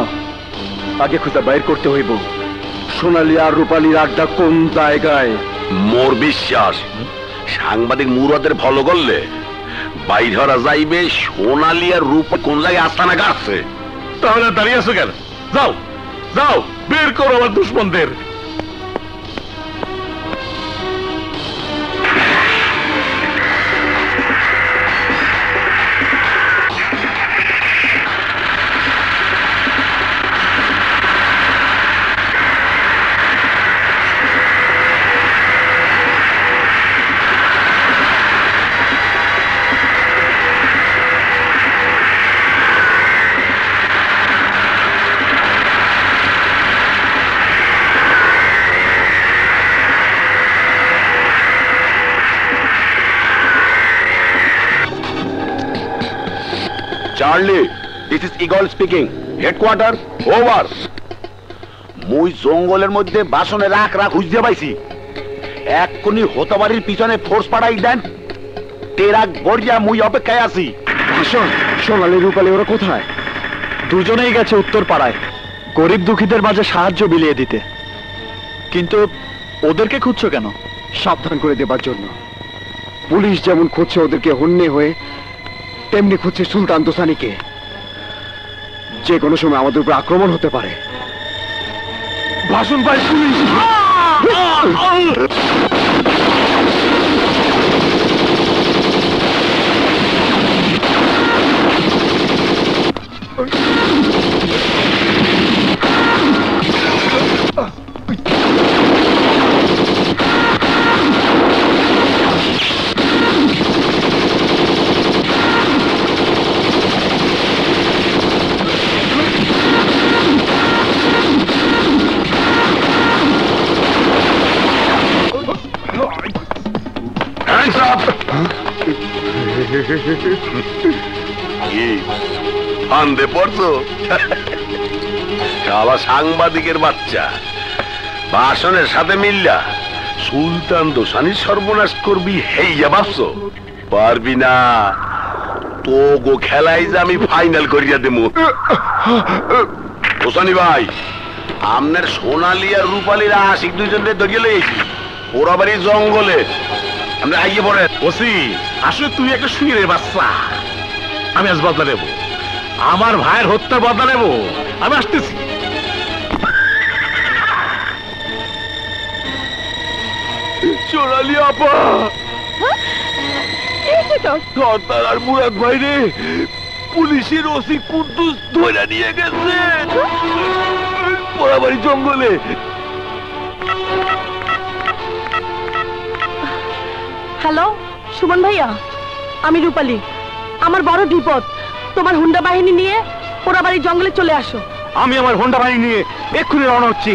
আগে খুঁজে বাইর করতে হইব সোনালী আর রূপালীর আড্ডা কোন জায়গায়। মোর বিশ্বাস সাংবাদিক মুরাদের ফলো করলে বাইর হরা যাইবে সোনালী আর রূপ কোন জায়গায় আস্তানা গাড়ছে। তাহলে দাঁড়িয়ে আছো কেন? যাও, যাও, বের করো আমার দুশ্মনদের। Charlie, this is Eagle speaking. Headquarter, over. মুই জঙ্গলের মধ্যে বাসনে রাখ খুঁজতে পাইছি। এক্ষুনি হতবাড়ির পিছনে ফোর্স পাঠাই দেন। টেরাক বরিয়া মুই অপেক্ষায় আছি। ভাষণ, সোনালী রূপালী ওরা কোথায়? দুজনেই গেছে উত্তর পাড়ায় গরিব দুঃখীদের মাঝে সাহায্য বিলিয়ে দিতে। কিন্তু ওদেরকে খুঁজছো কেন? সাবধান করে দেবার জন্য। পুলিশ যেমন খুঁজছে ওদেরকে হন্যে হয়ে, তেমনি খুঁজছে সুলতান দোসানিকে। যে কোনো সময় আমাদের উপর আক্রমণ হতে পারে। ভাষণ ভাই, পুলিশ! ফান্দে পড়ছো? শালা সাংবাদিকের বাচ্চা ভাষণের সাথে মিল্লা সুলতান দোসানির সর্বনাশ করবি হেইয়া ভাবছো? পারবি না। তো গো খেলাই যে আমি ফাইনাল করিয়া দেবো। দোসানি ভাই, আমনের সোনালী আর রূপালীর আশিক দুইজনের ধরিয়ে লইছি ওরা বাড়ির জঙ্গলে। আমরা আইয়ে পড়ে। ওসি, আসলে তুই একটা শুয়ে বাচ্চা। আমি আজ বদলা নেব, আমার ভাইয়ের হত্যার বদলা নেব। আমি আসতেছি। সোনালী আপা, সর্দার আর মুরাদ ভাই রে পুলিশের ওসি কুদ্দুস ধরে নিয়ে গেছে পোড়াবাড়ি জঙ্গলে। হ্যালো সুমন ভাইয়া, আমি রূপালী। আমার বড় বিপদ, তোমার হুন্ডা বাহিনী নিয়ে পোড়াবাড়ি জঙ্গলে চলে আসো। আমি আমার হোন্ডা বাহিনী নিয়ে এক্ষুনি রওনা হচ্ছি।